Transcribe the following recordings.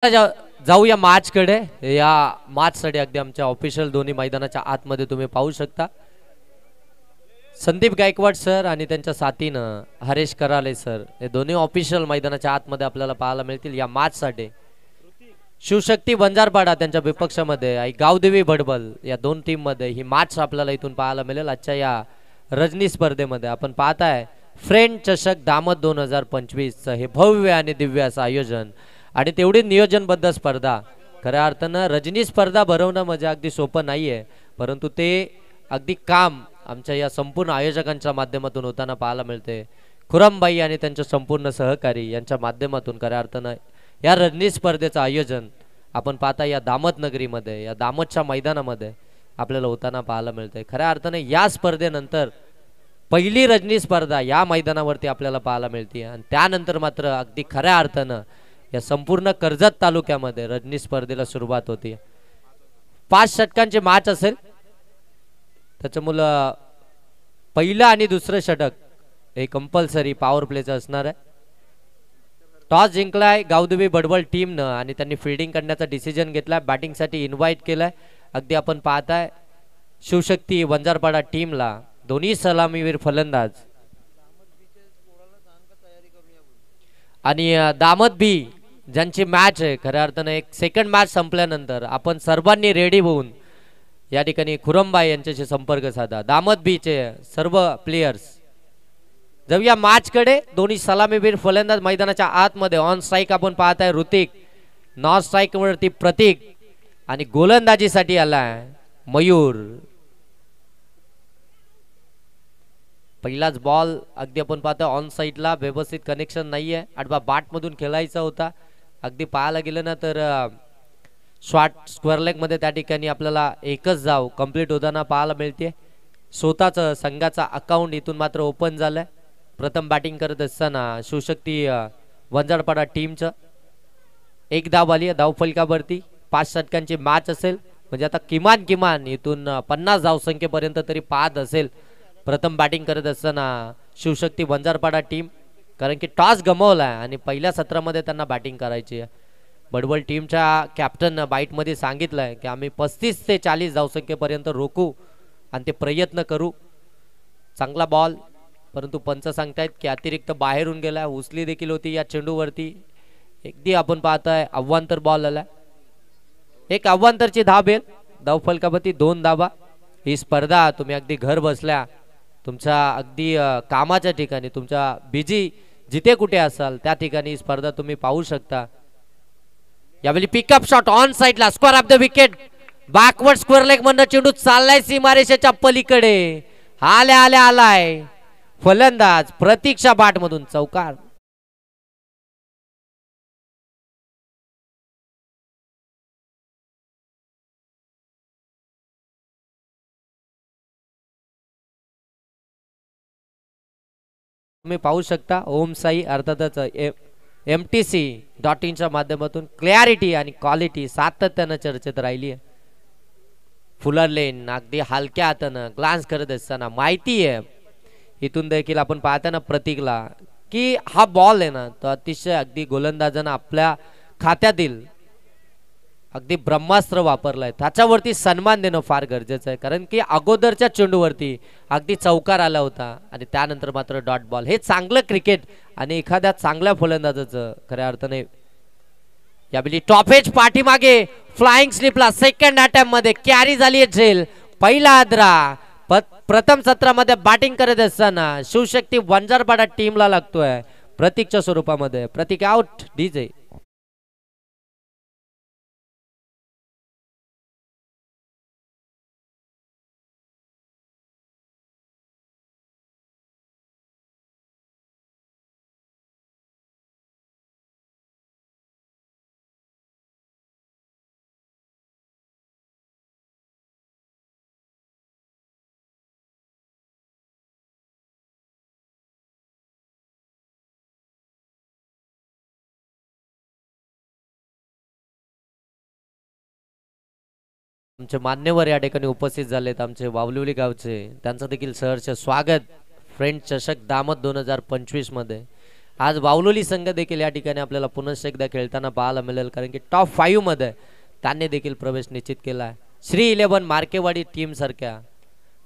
जाऊया मॅच कडे। या मॅच साठी अगदी आमच्या ऑफिशियल दोन्ही मैदानाच्या आतमध्ये तुम्ही पाहू शकता संदीप गायकवाड सर आणि त्यांच्या साथीनं हरेश कराले सर हे दोन्ही ऑफिशियल मैदानाच्या आतमध्ये आपल्याला पाहायला मिळतील। या मॅच साठी शिवशक्ती बंजारपाडा त्यांच्या विपक्षामध्ये आणि गावदेवी भडबल या दोन टीम मध्ये ही मॅच आपल्याला इथून पाहायला मिळेल। आजच्या या रजनी स्पर्धेमध्ये आपण पाहताय फ्रेंड चषक दामत 2025 हे भव्य आणि दिव्य असं आयोजन आणि तेवढी नियोजनबद्ध स्पर्धा। खऱ्या अर्थानं रजनी स्पर्धा भरवणं म्हणजे अगदी सोपं नाहीये, परंतु ते अगदी काम आमच्या या संपूर्ण आयोजकांच्या माध्यमातून होताना पाहायला मिळते। खुरमबाई आणि त्यांचे संपूर्ण सहकारी यांच्या माध्यमातून खऱ्या अर्थानं या रजनी स्पर्धेचं आयोजन आपण पाहता या दामत नगरीमध्ये या दामतच्या मैदानामध्ये आपल्याला होताना पाहायला मिळते। खऱ्या अर्थाने या स्पर्धेनंतर पहिली रजनी स्पर्धा या मैदानावरती आपल्याला पाहायला मिळते आणि त्यानंतर मात्र अगदी खऱ्या अर्थानं या संपूर्ण कर्जत तालुक्यामध्ये रजनी स्पर्धेला सुरुवात होती। 5 षटकांचे मॅच असेल, त्याच्यामुळे पहिलं आणि दुसरं षटक हे कंपल्सरी पॉवर प्लेचं असणार आहे। टॉस जिंकलाय गावदेवी भडबल टीमनं आणि त्यांनी फिल्डिंग करण्याचा डिसिजन घेतलाय, बॅटिंगसाठी इन्व्हाइट केलाय। अगदी आपण पाहताय शिवशक्ती बंजारपाडा टीमला दोन्ही सलामीवीर फलंदाज आणि दामत बी ज्यांची मॅच आहे खऱ्या अर्थाने एक सेकंड मॅच संपल्यानंतर आपण सर्वांनी रेडी होऊन या ठिकाणी खुरमबाई यांच्याशी संपर्क साधा। दामत बीचे सर्व प्लेयर्स जाऊया मॅच कडे। दोन्ही सलामीवीर फलंदाज मैदानाच्या आतमध्ये ऑन स्ट्राइक आपण पाहताय ऋतिक, नॉन स्ट्राइक वरती प्रतीक आणि गोलंदाजीसाठी आलाय मयूर। पहिलाच बॉल अगदी आपण पाहतोय ऑन साइडला व्यवस्थित कनेक्शन नाहीये, आडवा बाट मधून खेळायचा होता। अगदी पाहायला गेलं ना तर शॉर्ट स्क्वेअर लेग मध्ये त्या ठिकाणी आपल्याला एकच धाव कंप्लीट होताना पाहायला मिळते। स्वतःचं संघाचा अकाउंट इथून मात्र ओपन झालंय। प्रथम बॅटिंग करत असताना शिवशक्ती वंजारपाडा टीमचं एक धाव आली आहे धाव फलकावरती। 5 षटकांची मॅच असेल म्हणजे आता किमान इथून 50 धावसंख्येपर्यंत तरी पाहत असेल प्रथम बॅटिंग करत असताना शिवशक्ती बंजारपाडा टीम, कारण की टॉस गमावलाय आणि पहिल्या सत्रामध्ये त्यांना बॅटिंग करायची आहे। भडबल टीमच्या कॅप्टन बाईट मध्ये सांगितलंय की आम्ही 35 ते 40 धावसंख्येपर्यंत रोखू आणि ते प्रयत्न करू। चांगला बॉल, परंतु पंच सांगतायत की अतिरिक्त बाहेरून गेलाय, उचली देखील होती या चेंडूवरती। अगदी आपण पाहताय अव्वांतर बॉल आला, एक अव्वांतरची धाव येईल, धाव फलकावरती 2 धावा। ही स्पर्धा तुम्ही अगदी घर बसल्या तुमच्या अगदी कामाच्या ठिकाणी तुमच्या बिजी जिथे कुठे असाल त्या ठिकाणी स्पर्धा तुम्ही पाहू शकता। यावेळी पिकअप शॉट ऑन साइडला square of the wicket, backward square leg मधनं चेंडू चाललाय सीमारेषेच्या पलीकडे, आलाय फलंदाज प्रतीक्षा बाट मधून चौकार। तुम्ही पाहू शकता ओम साई अर्थातच MTC.in च्या माध्यमातून क्लॅरिटी आणि क्वालिटी सातत्यानं चर्चेत राहिली आहे। फुलर लेन अगदी हलक्या हातानं ग्लान्स करत असताना माहिती आहे इथून देखील आपण पाहताना प्रतीकला की हा बॉल आहे ना तो अतिशय अगदी गोलंदाजांना आपल्या खात्यातील अगदी ब्रह्मास्त्र वापरलाय, त्याच्यावरती सन्मान देणं फार गरजेचं आहे। कारण की अगोदरच्या चेंडूवरती अगदी चौकार आला होता आणि त्यानंतर मात्र डॉट बॉल। हे चांगलं क्रिकेट आणि एखाद्या चांगल्या फलंदाजाचं खऱ्या अर्थाने यावेळी टॉपेज पाठीमागे फ्लाइंग स्लिपला सेकंड अटेम्प्ट मध्ये कॅरी झाली झेल। पहिला आद्रा प्रथम सत्रामध्ये बॅटिंग करत असताना शिवशक्ती वंजारपाडा टीमला लागतोय प्रतीकच्या स्वरूपामध्ये। प्रतीक आउट डीजे। आमचे मान्यवर या ठिकाणी उपस्थित झालेत आमचे वावलिवली गावचे, त्यांचं देखील सहर्ष स्वागत फ्रेंड चषक दामत 2025 मध्ये। आज बावलोली संघ देखील या ठिकाणी आपल्याला पुनश्च एकदा खेळताना पाहायला मिळेल, कारण की टॉप 5 मध्ये त्यांनी देखील प्रवेश निश्चित केला आहे. श्री 11 मार्केवाडी टीम सारख्या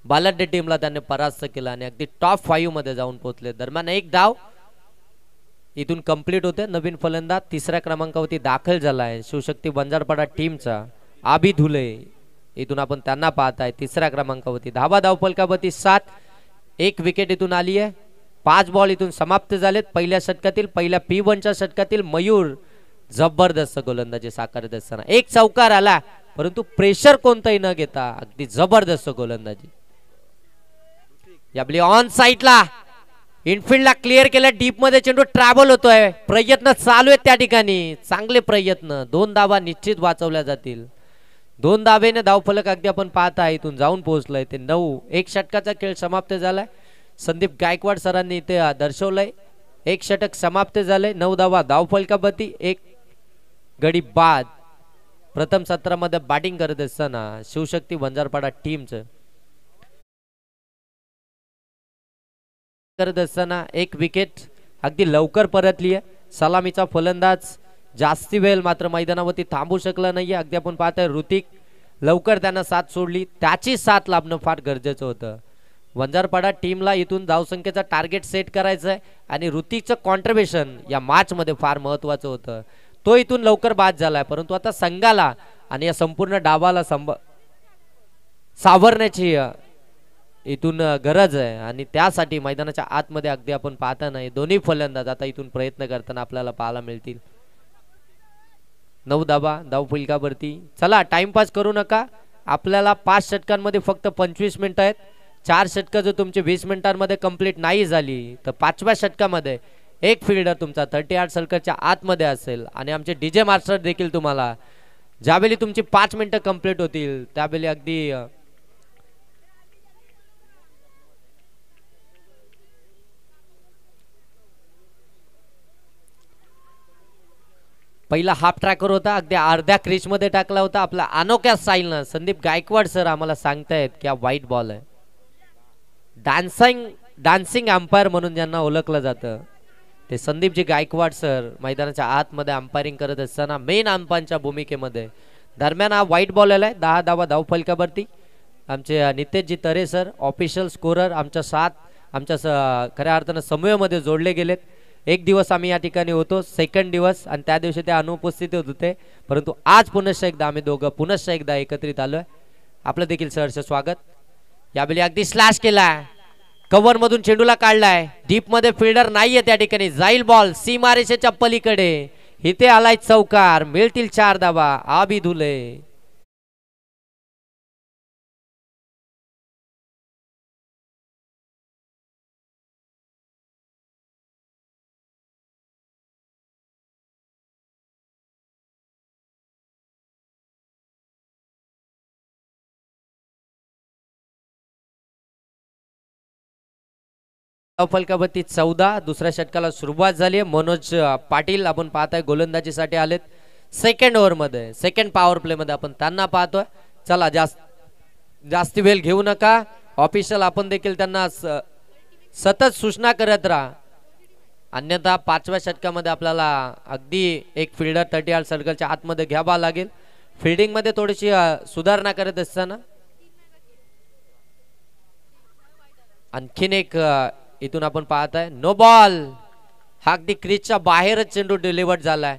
बालाड्डे टीमला त्यांनी परास्त केला आणि अगदी टॉप 5 मध्ये जाऊन पोहोचले. दरम्यान एक डाव इथून कंप्लीट होते. नवीन फलंदाज तिसऱ्या क्रमांकावरती दाखल झाला आहे शिवशक्ती बंजारपाडा टीमचा आबी धुले. इथून आपण त्यांना पाहताय तिसऱ्या क्रमांकावरती. धाबा धावफलकावरती 7. एक विकेट इथून आली आहे. 5 बॉल इथून समाप्त झालेत. पहिल्या षटकातील पहिल्या P1च्या षटकातील मयूर जबरदस्त गोलंदाजी साकारत असताना एक चौकार आला, परंतु प्रेशर कोणताही न घेता अगदी जबरदस्त गोलंदाजी. याबली ऑन साइडला इनफिल्डला क्लिअर केलं. डीप मध्ये चेंडू ट्रॅव्हल होतोय. प्रयत्न चालू आहेत त्या ठिकाणी, चांगले प्रयत्न. 2 धावा निश्चित वाचवल्या जातील. 2 धावेने धावफलक अगदी आपण पाहता इथून जाऊन पोहोचलंय ते 9. एक षटकाचा खेळ समाप्त झालाय. संदीप गायकवाड सरांनी इथे दर्शवलंय. एक षटक समाप्त झाले. 9 धावा धावफलकावरती. एक गडी बाद. प्रथम सत्रामध्ये बॅटिंग करत असताना शिवशक्ती बंजारपाडा टीमचं करत असताना एक विकेट अगदी लवकर परतली आहे. सलामीचा फलंदाज जास्ती वेळ मात्र मैदानावरती थांबू शकला नाहीये. अगदी आपण पाहतोय ऋतिक लवकर त्यांना साथ सोडली. त्याची साथ लाभणं फार गरजेचं होतं. बंजारपाडा टीमला इथून धावसंख्येचा टार्गेट सेट करायचं आहे आणि ऋतिकचं कॉन्ट्रीब्युशन या मॅच मध्ये फार महत्वाचं होतं. तो इथून लवकर बाद झालाय, परंतु आता संघाला आणि या संपूर्ण डावाला सावरण्याची इथून गरज आहे आणि त्यासाठी मैदानाच्या आतमध्ये अगदी आपण पाहता नाही दोन्ही फलंदाज आता इथून प्रयत्न करताना आपल्याला पाहायला मिळतील. 9 धावा धावफलकावरती. चला टाइमपास करू नका. आपल्याला 5 षटकांमध्ये फक्त 25 मिनिटं आहेत. 4 षटकं जर तुमची 20 मिनिटांमध्ये कंप्लीट नाही झाली तर 5व्या षटकामध्ये एक फिल्डर तुमचा 38 सर्कलच्या आतमध्ये असेल आणि आमचे डीजे मास्टर देखील तुम्हाला ज्यावेळी तुमची 5 मिनिटं कंप्लीट होतील त्यावेळी अगदी पहिला हाफ ट्रॅकर होता, अगदी अर्ध्या क्रीज मध्ये टाकला होता. आपला अनोख्या स्टाईलनं संदीप गायकवाड सर आम्हाला सांगतायत की हा व्हाईट बॉल आहे. डान्सिंग अंपायर म्हणून ज्यांना ओळखलं जातं ते संदीपजी गायकवाड सर मैदानाच्या आतमध्ये अंपायरिंग करत असताना मेन अंपायरच्या भूमिकेमध्ये. दरम्यान हा व्हाईट बॉल आलाय. 10 धावा धावफलकावरती. आमचे नितेशजी तरे सर ऑफिशियल स्कोरर आमच्या खऱ्या अर्थानं समूहामध्ये जोडले गेलेत. एक दिवस आम्ही या ठिकाणी होतो, सेकंड दिवस, आणि त्या दिवशी ते अनुपस्थित होते, परंतु आज पुनश्च एकदा आम्ही दोघं पुनश्च एकदा एकत्रित आलोय. आपलं देखील सहर्ष स्वागत. यावेळी अगदी स्लॅश केलाय. कव्हर मधून चेंडूला काढलाय. डीप मध्ये फिल्डर नाहीये त्या ठिकाणी. जाईल बॉल सीमारेषेच्या पलीकडे. इथे आलाय चौकार. मिळतील 4 धावा. आबी धुले. फलकावरती 14. दुसऱ्या षटकाला सुरुवात झाली आहे. मनोज पाटील आपण पाहताय गोलंदाजीसाठी आलेत. सेकंड ओव्हर मध्ये, सेकंड पॉवर प्ले मध्ये आपण त्यांना पाहतोय. चला जास्ती वेळ घेऊ नका. ऑफिशियल आपण देखील त्यांना सतत सूचना करत राहा, अन्यथा 5व्या षटकामध्ये आपल्याला अगदी एक फिल्डर 38 सर्कलच्या आतमध्ये घ्यावा लागेल. फिल्डिंग मध्ये थोडीशी सुधारणा करत असताना आणखीन एक इथून आपण पाहताय नो बॉल. हा अगदी क्रीजच्या बाहेरच चेंडू डिलिव्हर्ड झालाय.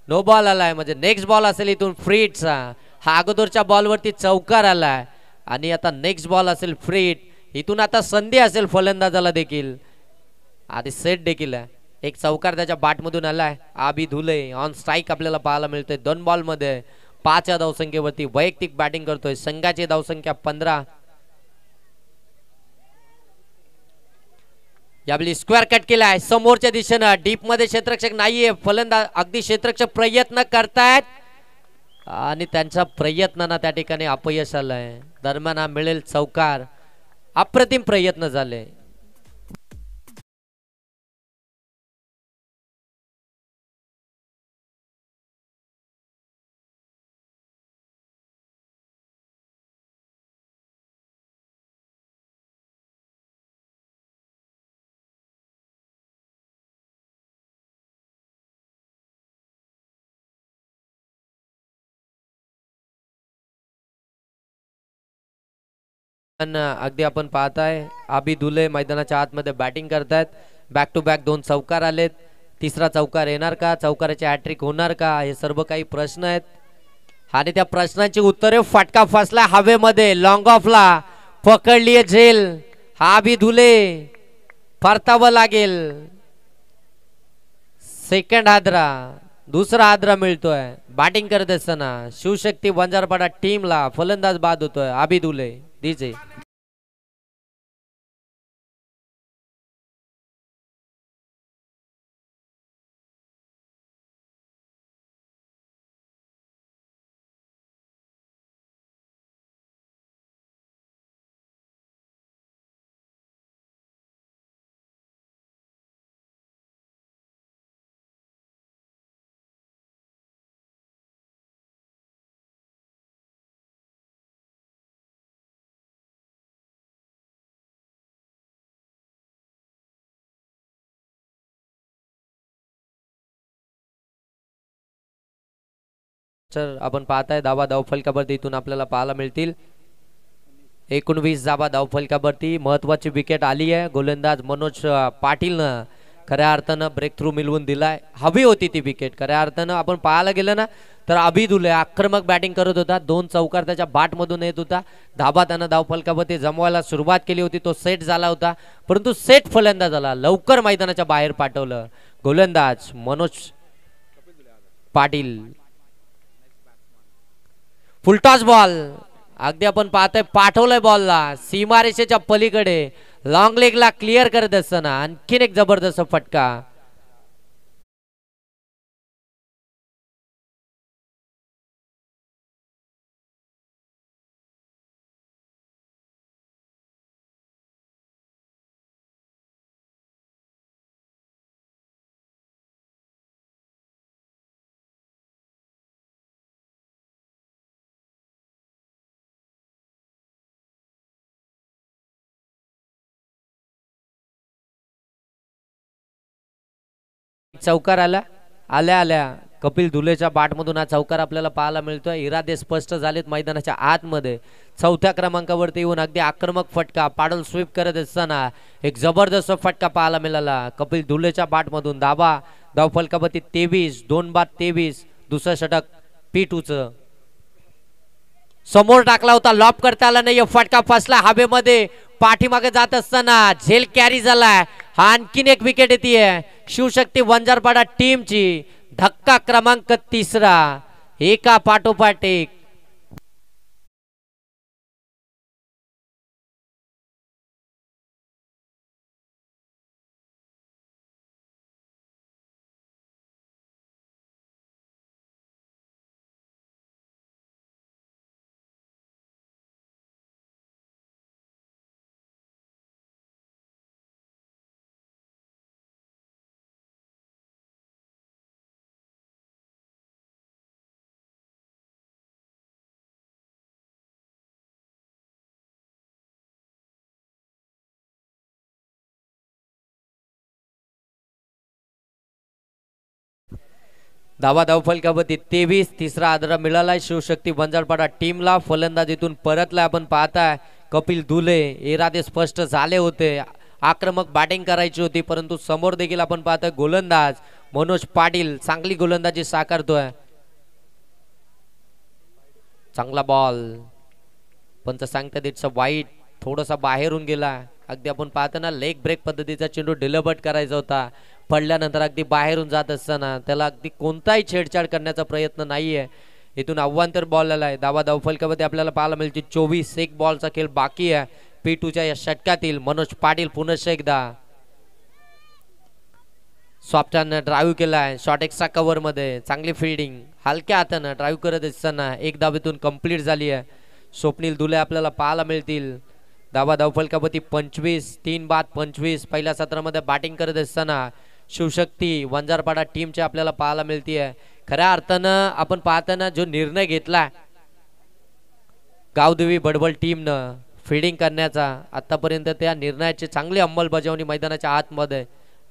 नो बॉल आलाय म्हणजे नेक्स्ट बॉल असेल इथून फ्रीटचा. हा अगोदरच्या बॉलवरती चौकार आलाय आणि आता नेक्स्ट बॉल असेल फ्रीट. इथून आता संधी असेल फलंदाजाला देखील. आधी सेट देखील आहे. एक चौकार त्याच्या बॅटमधून आलाय. आबी धुले ऑन स्ट्राईक आपल्याला पाहायला मिळतोय. 2 बॉल मध्ये 5 या धावसंख्येवरती वैयक्तिक बॅटिंग करतोय. संघाची धावसंख्या 15. यावेळी स्क्वेअर कट केलाय समोरच्या दिशेनं. डीप मध्ये क्षेत्ररक्षक नाहीये. फलंदाज अगदी क्षेत्ररक्षक प्रयत्न करतायत आणि त्यांच्या प्रयत्नांना त्या ठिकाणी अपयश आलंय. दरम्यान हा मिळेल चौकार. अप्रतिम प्रयत्न झाले. अगदी आपण पाहताय आबी दुले मैदानाच्या आतमध्ये बॅटिंग करतायत. बॅक टू बॅक 2 चौकार आलेत. तिसरा चौकार येणार का? चौकाराची हॅट्रिक होणार का? हे सर्व काही प्रश्न आहेत आणि त्या प्रश्नांची उत्तरे फटका फसला हवेमध्ये. लॉंग ऑफला पकडलीये झेल. आबी दुले परतावं लागेल. सेकंड हादरा, दुसरा हादरा मिळतोय. बॅटिंग करत असताना शिवशक्ती वंजारपाडा टीमला फलंदाज बाद होतोय आबी दुले. डीजे सर आपण पाहताय धावा धावफलकावरती इथून आपल्याला पाहायला मिळतील. 19 धावा धावफलकावरती महत्वाची विकेट आली आहे. गोलंदाज मनोज पाटीलनं खऱ्या अर्थानं ब्रेक थ्रू मिळवून दिलाय. हवी होती ती विकेट. खऱ्या अर्थानं आपण पाहायला गेलं ना तर आबी दुले आक्रमक बॅटिंग करत होता. 2 चौकार त्याच्या बाटमधून येत होता. धाबा त्यानं धावफलकावरती जमवायला सुरुवात केली होती. तो सेट झाला होता परंतु सेट फलंदाजाला लवकर मैदानाच्या बाहेर पाठवलं गोलंदाज मनोज पाटील. फुलटॉस बॉल अगदी आपण पाहतोय पाठवलंय बॉलला सीमारेषेच्या पलीकडे. लॉंग लेगला क्लिअर करत असताना आणखीन एक जबरदस्त फटका. चौकार आला. आल्या आल्या कपिल दुलेच्या बाटमधून हा चौकार आपल्याला पाहायला मिळतोय. इरादे स्पष्ट झालेत मैदानाच्या आतमध्ये. 4थ्या क्रमांकावरती येऊन अगदी आक्रमक फटका पाडल स्वीप करत असताना एक जबरदस्त फटका पाहायला मिळाला कपिल दुलेच्या बाटमधून. धाबा धावफलकावरती 23, 2 बाद 23. दुसरं षटक P2चं समोर टाकला होता. लॉप करता आला नाही. फटका फसला हवेमध्ये. पाठीमागे जात असताना झेल कॅरी झालाय. आणखीन एक विकेट येते शिवशक्ती वंजारपाडा टीमची. धक्का क्रमांक 3रा एका पाठोपाठ एक. धावा धावफलकावरती 23. तिसरा आदरा मिळालाय शिवशक्ती वंजारपाडा टीमला. फलंदाज इथून परतलाय. आपण पाहताय कपिल दुले. इरादे स्पष्ट झाले होते. आक्रमक बॅटिंग करायची होती परंतु समोर देखील आपण पाहतोय गोलंदाज मनोज पाटील चांगली गोलंदाजी साकारतोय. चांगला बॉल. पंच सांगतात इट्स अ वाईट. थोडासा बाहेरून गेला. अगदी आपण पाहताना लेग ब्रेक पद्धतीचा चेंडू डिलिव्हर करायचा होता. पडल्यानंतर अगदी बाहेरून जात असताना त्याला अगदी कोणताही छेडछाड करण्याचा प्रयत्न नाहीये. इथून अव्वांतर बॉल आलाय. धावा धावफलकावरती आपल्याला पाहायला मिळते 24. एक बॉलचा खेळ बाकी आहे P2च्या या षटकातील. मनोज पाटील पुन्हा एकदा सॉफ्टनं ड्राईव्ह केलाय. शॉर्ट एक्स्ट्रा कव्हर मध्ये चांगली फिल्डिंग. हलक्या हातानं ड्राईव्ह करत असताना एक धावेतून कंप्लीट झाली आहे. स्वप्नील दुले आपल्याला पाहायला मिळतील. धावा धावफलकावरती 25. 3 बाद 25. पहिल्या सत्रामध्ये बॅटिंग करत असताना शिवशक्ती वंजारपाडा टीमचे आपल्याला पाहायला मिळतीये. खऱ्या अर्थानं आपण पाहताना जो निर्णय घेतला गावदेवी बडबल टीमनं फिल्डिंग करण्याचा, आतापर्यंत त्या निर्णयाची चांगली अंमलबजावणी मैदानाच्या आतमध्ये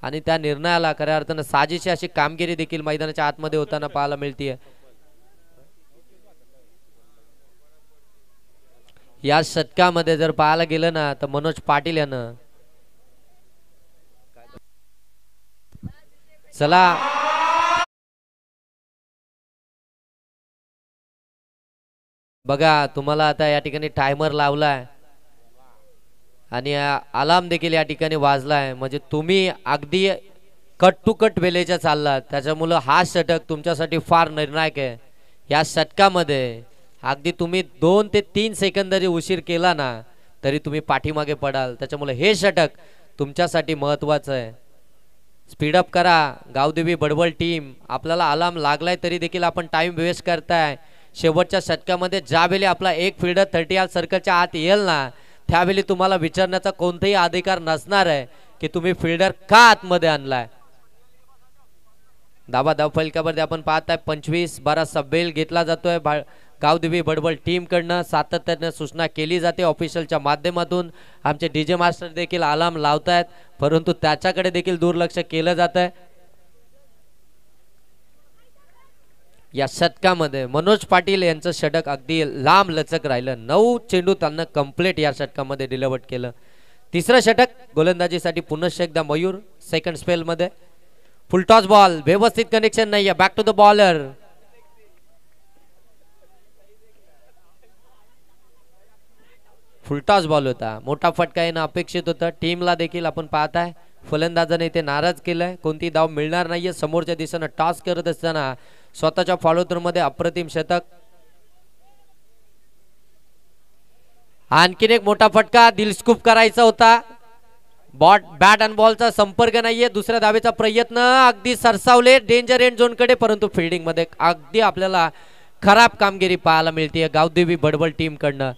आणि त्या निर्णयाला खऱ्या अर्थानं साजेशी अशी कामगिरी देखील मैदानाच्या आतमध्ये होताना पाहायला मिळतीये. या षटकामध्ये जर पाहायला गेलं ना तर मनोज पाटील यानं चला बघा तुम्हाला आता या ठिकाणी टायमर लावलाय आणि अलार्म देखील या ठिकाणी वाजलाय म्हणजे तुम्ही अगदी कट टू कट वेळेच्या चाललात त्याच्यामुळे हा षटक तुमच्यासाठी फार निर्णायक आहे या षटकामध्ये अगदी तुम्ही 2 ते 3 सेकंद जरी उशीर केला ना तरी तुम्ही पाठीमागे पडाल त्याच्यामुळे हे षटक तुमच्यासाठी महत्त्वाचं आहे स्पीडअप करा गावदेवी बडबल टीम आपल्याला अलार्म लागलाय तरी देखील आपण टाइम वेस्ट करताय शेवटच्या षटकामध्ये ज्यावेळी आपला एक फिल्डर 30 सर्कलच्या आत येईल ना त्यावेळी तुम्हाला विचारण्याचा कोणताही अधिकार नसणार आहे की तुम्ही फिल्डर का आतमध्ये आणलाय धाबा धावफलकावरती आपण पाहताय 25-12 सब्बेल घेतला जातोय गावदेवी बडबल टीम कडनं सातत्याने सूचना केली जाते ऑफिशियलच्या माध्यमातून आमचे डीजे मास्टर देखील अलार्म लावतायत परंतु त्याच्याकडे देखील दुर्लक्ष केलं जात आहे या षटकामध्ये मनोज पाटील यांचं षटक अगदी लांब लचक राहिलं 9 चेंडू त्यांना कंप्लीट या षटकामध्ये डिलिव्हर केलं तिसरं षटक गोलंदाजीसाठी पुनश्च एकदा मयूर सेकंड स्पेल मध्ये फुल टॉस बॉल व्यवस्थित कनेक्शन नाहीये back to the bowler full toss ball होता मोठा फटका येणं अपेक्षित होतं टीमला देखील आपण पाहताय फलंदाजाने इथे नाराज केलंय कोणती धाव मिळणार नाहीये समोरच्या दिशेने टॉस करत असताना स्वतःच्या फॉलो थ्रू मध्ये अप्रतिम शतक आणखीन एक मोठा फटका दिलस्कूप करायचा होता बॅट अँड बॉलचा संपर्क नाहीये दुसऱ्या धावेचा प्रयत्न अगदी सरसावले डेंजर एंड झोन कडे परंतु फिल्डिंग मध्ये अगदी आपल्याला खराब कामगिरी पाहायला मिळते गावदेवी बडबल टीम कडनं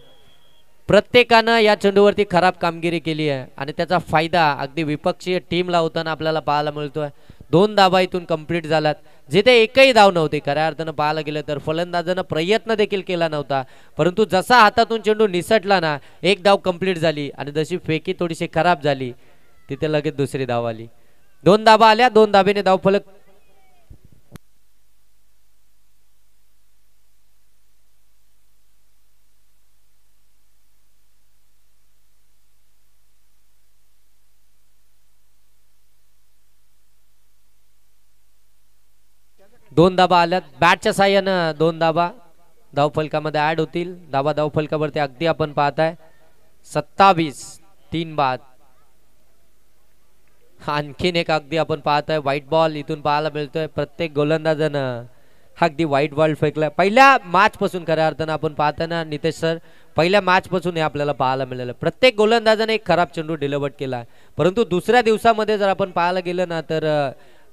प्रत्येकानं या चेंडूवरती खराब कामगिरी केली आहे आणि त्याचा फायदा अगदी विपक्षीय टीमला होताना आपल्याला पाहायला मिळतोय 2 धावा इथून कंप्लीट झाल्यात जिथे एकही धाव नव्हती खऱ्या अर्थानं पाहायला गेलं तर फलंदाजानं प्रयत्न देखील केला नव्हता परंतु जसा हातातून चेंडू निसटला ना एक धाव कंप्लीट झाली आणि जशी फेकी थोडीशी खराब झाली तिथे लगेच दुसरी धाव आली 2 धावा आल्या 2 धावेने धावफलक दोन धाबा आल्यात बॅटच्या साह्यानं 2 धाबा धावफलकामध्ये ऍड होतील धाबा धावफलकावरती अगदी आपण पाहताय 27-3 बाद आणखीन एक अगदी आपण पाहताय व्हाईट बॉल इथून पाहायला मिळतोय प्रत्येक गोलंदाजानं अगदी व्हाईट बॉल फेकलाय पहिल्या मॅच पासून खऱ्या अर्थानं आपण पाहताय ना नितेश सर पहिल्या मॅच पासून हे आपल्याला पाहायला मिळालं प्रत्येक गोलंदाजाने एक खराब चेंडू डिलिव्हर केला परंतु दुसऱ्या दिवसामध्ये जर आपण पाहायला गेलं ना तर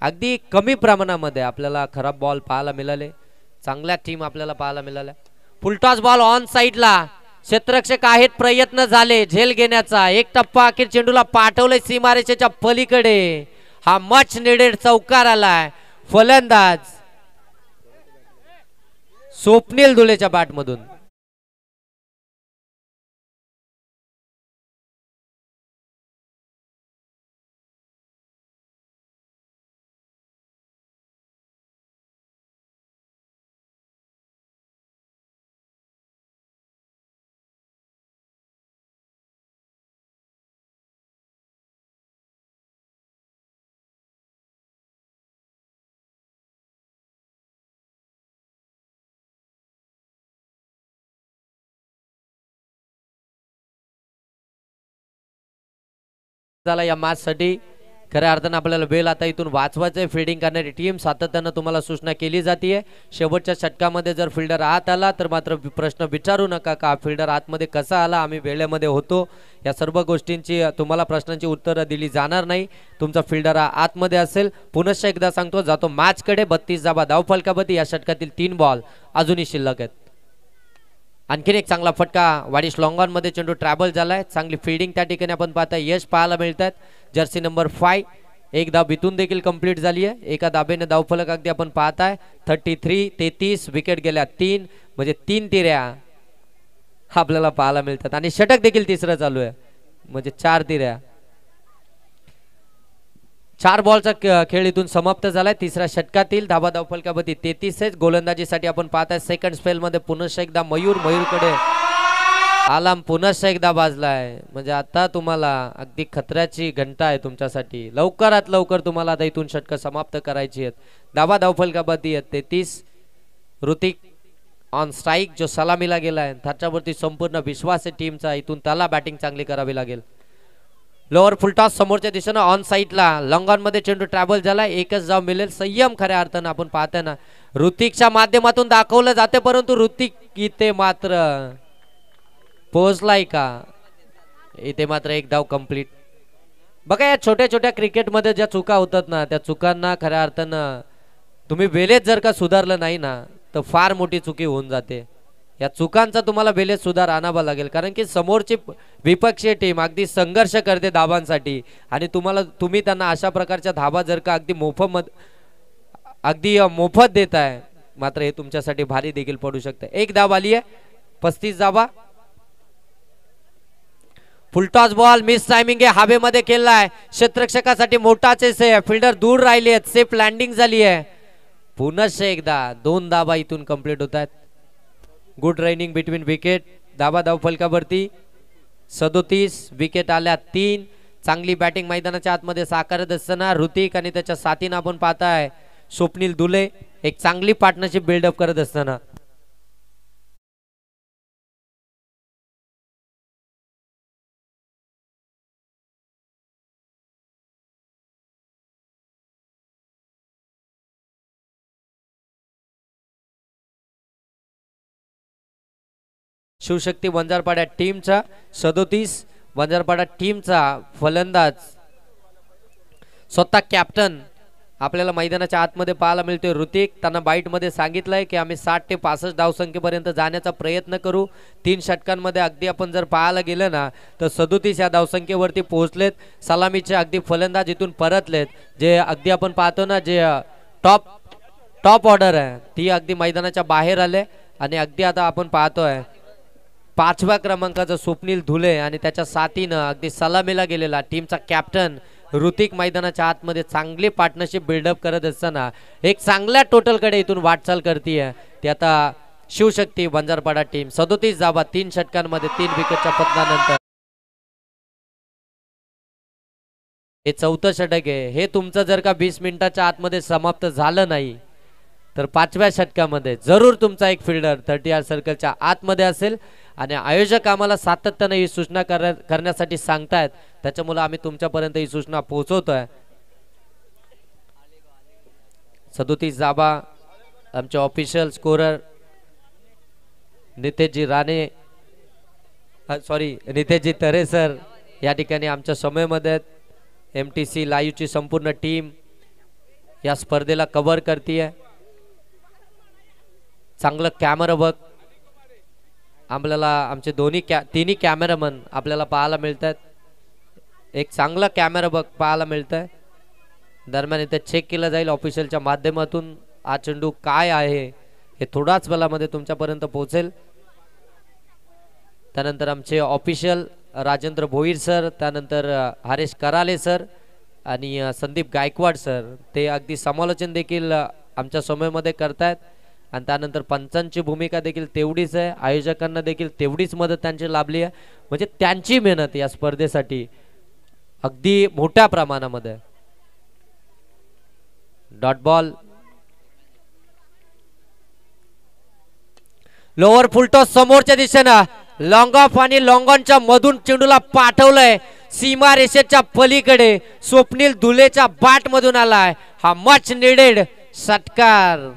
अगदी कमी प्रमाणामध्ये आपल्याला खराब बॉल पाहायला मिळाले चांगल्या टीम आपल्याला पाहायला मिळाल्या फुलटॉस बॉल ऑन साइडला क्षेत्ररक्षक आहेत प्रयत्न झाले झेल घेण्याचा एक टप्पा अखेर चेंडूला पाठवले सीमारेषेच्या पलीकडे हा मच निडेड चौकार आलाय फलंदाज स्वप्नील धुलेच्या बॅट मधून झाला या मॅच साठी खऱ्या अर्थानं आपल्याला वेळ आता इथून वाचवायचं फिल्डिंग करणारी टीम सातत्यानं तुम्हाला सूचना केली जाते शेवटच्या षटकामध्ये जर फिल्डर आत आला तर मात्र प्रश्न विचारू नका का फिल्डर आतमध्ये कसा आला आम्ही वेळेमध्ये होतो या सर्व गोष्टींची तुम्हाला प्रश्नांची उत्तरं दिली जाणार नाही तुमचा फिल्डर आतमध्ये असेल पुनश्च एकदा सांगतो जातो मॅच कडे 32 धावा धावफलकावरती या षटकातील 3 बॉल अजूनही शिल्लक आहेत आणखीन एक चांगला फटका वाडिश लॉंगॉन मध्ये चेंडू ट्रॅव्हल झालाय चांगली फील्डिंग त्या ठिकाणी आपण पाहताय यश पाहायला मिळतात जर्सी नंबर 5 एक धाव बितून देखील कंप्लीट झाली आहे एका धाबेने धावफलक अगदी आपण पाहताय 33 विकेट गेल्या 3 म्हणजे 3 तिऱ्या आपल्याला पाहायला मिळतात आणि षटक देखील तिसरं चालू आहे म्हणजे 4 तिऱ्या 4 बॉलचा खेळ इथून समाप्त झालाय तिसऱ्या षटकातील धाबा धावफलकावरती 33 गोलंदाजीसाठी आपण पाहताय सेकंड स्पेल मध्ये पुनश्च एकदा मयूरकडे अलार्म पुन्हा एकदा वाजलाय, म्हणजे आता तुम्हाला अगदी खतऱ्याची घंटा आहे तुमच्यासाठी. लवकरात लवकर तुम्हाला आता इथून षटकं समाप्त करायची आहेत. धावा धावफलकाबाजी आहेत 33. ऋतिक ऑन स्ट्राईक जो सलामीला गेलाय, त्याच्यावरती संपूर्ण विश्वास आहे टीमचा. इथून त्याला बॅटिंग चांगली करावी लागेल. लोअर फुलटॉस समोरच्या दिशेनं ऑन साईडला लॉंग ऑन मध्ये चेंडू ट्रॅव्हल झाला. एकच जाव मिळेल. संयम खऱ्या अर्थानं आपण पाहतोय ना, ऋतिकच्या माध्यमातून दाखवलं जाते, परंतु ऋतिक इथे मात्र पोहोचलाय का? इथे मात्र एक धाव कंप्लीट. बघा या छोट्या छोट्या क्रिकेटमध्ये ज्या चुका होतात ना, त्या चुकांना खऱ्या अर्थानं तुम्ही वेळेत जर का सुधारलं नाही ना, तर फार मोठी चुकी होऊन जाते. या चुकांचा तुम्हाला वेळेत सुधार आणावा लागेल, कारण की समोरची विपक्षीय टीम अगदी संघर्ष करते धाबांसाठी, आणि तुम्ही त्यांना अशा प्रकारच्या धाबा जर का अगदी मोफत देताय, मात्र हे तुमच्यासाठी भारी देखील पडू शकते. एक धाव आली आहे. 35 धावा. फुलटॉस बॉल मिस टायमिंग आहे, हवेमध्ये केलाय. क्षेत्ररक्षकासाठी मोठा चेस आहे. फिल्डर दूर राहिले आहेत. सेफ लँडिंग झाली आहे. पुन्हा एकदा 2 धावा इथून कंप्लीट होत आहेत. Good running between wicket. धावा धाव फलकावरती 37. विकेट आल्या 3. चांगली बॅटिंग मैदानाच्या आतमध्ये साकारत असताना ऋतिक आणि त्याच्या साथीनं आपण पाहताय स्वप्नील दुले एक चांगली पार्टनरशिप बिल्डअप करत असताना. शिवशक्ती वंजारपाडा टीमचा 37. वंजारपाडा टीमचा फलंदाज स्वतः कॅप्टन आपल्याला मैदानाच्या आतमध्ये पाहायला मिळतोय ऋतिक. त्यांना बाईट मध्ये सांगितलंय की आम्ही 60 ते 65 धावसंख्येपर्यंत जाण्याचा प्रयत्न करू. 3 षटकांमध्ये अगदी आपण जर पाहायला गेलं ना, तर 37 या धावसंख्येवरती पोहोचलेत. सलामीचे अगदी फलंदाज इथून परतलेत. जे अगदी आपण पाहतो ना, जे टॉप ऑर्डर आहे ती अगदी मैदानाच्या बाहेर आले, आणि अगदी आता आपण पाहतोय 5व्या क्रमांकाचा स्वप्नील धुले आणि त्याच्या साथीनं अगदी सलामीला गेलेला टीमचा कॅप्टन ऋतिक मैदानाच्या आतमध्ये चांगली पार्टनरशिप बिल्डअप करत असताना एक चांगल्या टोटलकडे इथून वाटचाल करते. ती आता शिवशक्ती वंजारपाडा टीम 37 धावा 3 षटकांमध्ये 3 विकेटच्या पतनानंतर. हे 4थं षटक आहे. हे तुमचं जर का 20 मिनिटाच्या आतमध्ये समाप्त झालं नाही, तर 5व्या षटकामध्ये जरूर तुमचा एक फिल्डर 30 सर्कलच्या आतमध्ये असेल, आणि आयोजक आम्हाला सातत्याने ही सूचना करण्यासाठी सांगतायत, त्याच्यामुळे आम्ही तुमच्यापर्यंत ही सूचना पोहोचवतोय. 37 धावा. आमचे ऑफिशियल स्कोरर नितेशजी राणे, नितेशजी तरे सर या ठिकाणी आमच्या समयमध्ये. MTC लाईव्हची संपूर्ण टीम या स्पर्धेला कव्हर करते. चांगलं कॅमेरा वर्क आपल्याला आमचे तिन्ही कॅमेरामन आपल्याला पाहायला मिळतात. एक चांगला कॅमेरा वर्क पाहायला मिळतंय. दरम्यान इथे चेक केलं जाईल ऑफिशियलच्या माध्यमातून हा चेंडू काय आहे हे थोडाच वेळामध्ये तुमच्यापर्यंत पोहोचेल. त्यानंतर आमचे ऑफिशियल राजेंद्र भोईर सर, त्यानंतर हरेश कराले सर आणि संदीप गायकवाड सर ते अगदी समालोचन देखील आमच्या समयमध्ये करतायत. आणि त्यानंतर पंचांची भूमिका देखील तेवढीच आहे. आयोजकांना देखील तेवढीच मदत त्यांची लाभली आहे. म्हणजे त्यांची मेहनत या स्पर्धेसाठी अगदी मोठ्या प्रमाणामध्ये. Dot ball. लोअर फुलटॉस समोरच्या दिशेनं लॉंग ऑफ आणि लॉंग ऑनच्या मधून चेंडूला पाठवलंय सीमा रेषेच्या पलीकडे. स्वप्नील धुलेच्या बॅट मधून आलाय हा मच निडेड षटकार.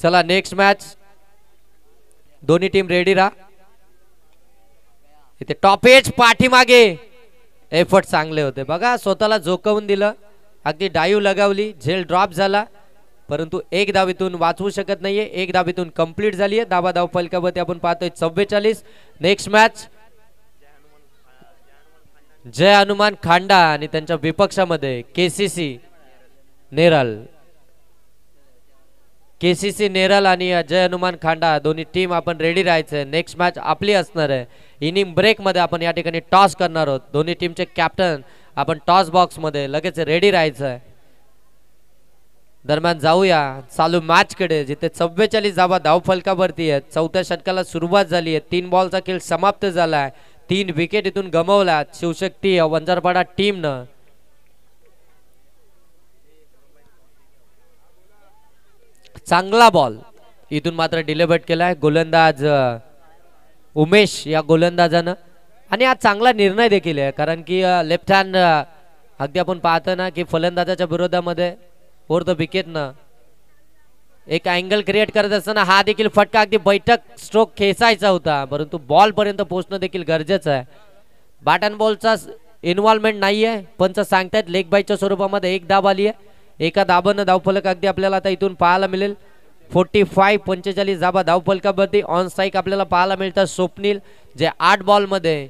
चला नेक्स्ट मॅच. दोन्ही टीम रेडी राहा. इथे टॉप एज पाठीमागे. एफर्ट चांगले होते बघा. स्वतःला झोकवून दिलं. अगदी डाईव्ह लगावली. झेल ड्रॉप झाला, परंतु एक धावीतून वाचवू शकत नाहीये. एक धावीतून कंप्लीट झाली आहे. धावा धाव फलकावरती आपण पाहतोय 44. नेक्स्ट मॅच जय हनुमान खांडा आणि त्यांच्या विपक्षामध्ये KCC नेरल. केसीसी नेरल आणि जय हनुमान खांडा दोन्ही टीम आपण रेडी राहायचं. नेक्स्ट मॅच आपली असणार आहे. इनिंग ब्रेक मध्ये आपण या ठिकाणी टॉस करणार आहोत. दोन्ही टीमचे कॅप्टन आपण टॉस बॉक्स मध्ये लगेच रेडी राहायचं आहे. दरम्यान जाऊया चालू मॅच कडे, जिथे 44 धावा धावफलकावरती आहेत. चौथ्या षटकाला सुरुवात झाली आहे. 3 बॉलचा खेळ समाप्त झालाय. 3 विकेट इथून गमावल्या शिवशक्ती वंजारपाडा टीमनं. चांगला बॉल इथून मात्र डिलेबट केलाय गोलंदाज उमेश या गोलंदाजानं. आणि हा चांगला निर्णय देखील आहे, कारण की लेफ्ट हँड अगदी आपण पाहतो ना की फलंदाजाच्या विरोधामध्ये ओव्हर द विकेटनं एक अँगल क्रिएट करत असताना हा देखील फटका अगदी बैठक स्ट्रोक खेचायचा होता, परंतु बॉल पर्यंत पोहोचणं देखील गरजेचं आहे. बॅट अँड बॉलचा इन्व्हॉल्वमेंट नाही आहे. पंच सांगतायत लेग बाईच्या स्वरूपामध्ये एक धाव आली आहे. एका धाबानं धावफलक अगदी आपल्याला आता इथून पाहायला मिळेल. 45 धाबा धावफलकावरती. ऑन स्ट्राईक आपल्याला पाहायला मिळतात स्वप्नील, जे 8 बॉलमध्ये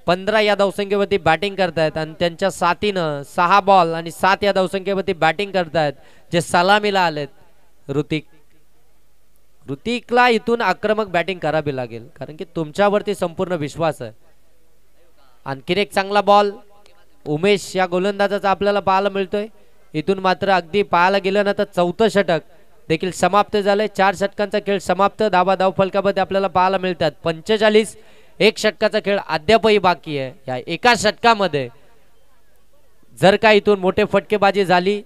15 या धावसंख्येवरती बॅटिंग करतायत आणि त्यांच्या साथीनं 6 बॉल आणि 7 या धावसंख्येवरती बॅटिंग करतायत जे सलामीला आलेत. ऋतिकला इथून आक्रमक बॅटिंग करावी लागेल, कारण की तुमच्यावरती संपूर्ण विश्वास आहे. आणखीन एक चांगला बॉल उमेश या गोलंदाजाचा आपल्याला पाहायला मिळतोय. इथून मात्र अगदी पाहायला गेलं ना तर चौथं षटक देखील समाप्त झालंय. 4 षटकांचा खेळ समाप्त. धाबा धावफलकामध्ये आपल्याला पाहायला मिळतात 45. एक षटकाचा खेळ अद्यापही बाकी आहे. या एका षटकामध्ये जर का इथून मोठे फटकेबाजी झाली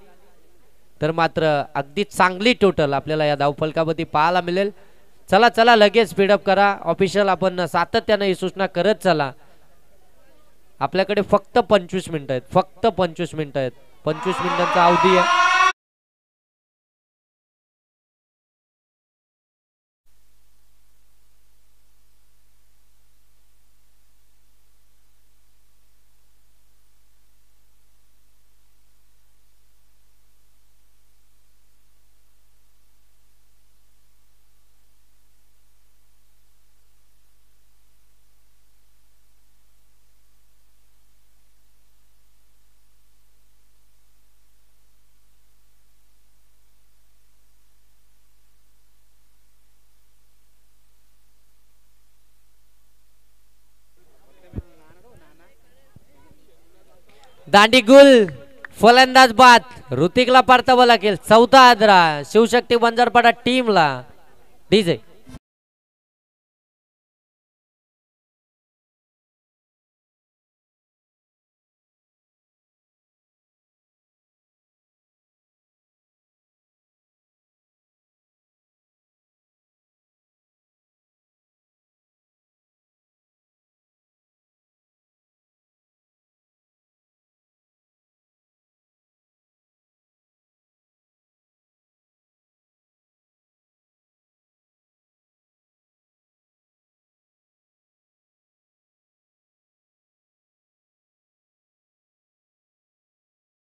तर मात्र अगदी चांगली टोटल आपल्याला या धावफलकामध्ये पाहायला मिळेल. चला चला लगेच स्पीडअप करा. ऑफिशियल आपण सातत्यानं ही सूचना करत चला. आपल्याकडे फक्त 25 मिनिटं आहेत. फक्त 25 मिनिटं आहेत. 25 मिनिटांचा अवधी आहे. दांडीगुल फलंदाज बाद. ऋतिकला परतावं लागेल. चौथा आदरा शिवशक्ती वंजारपाडा टीमला. डीजे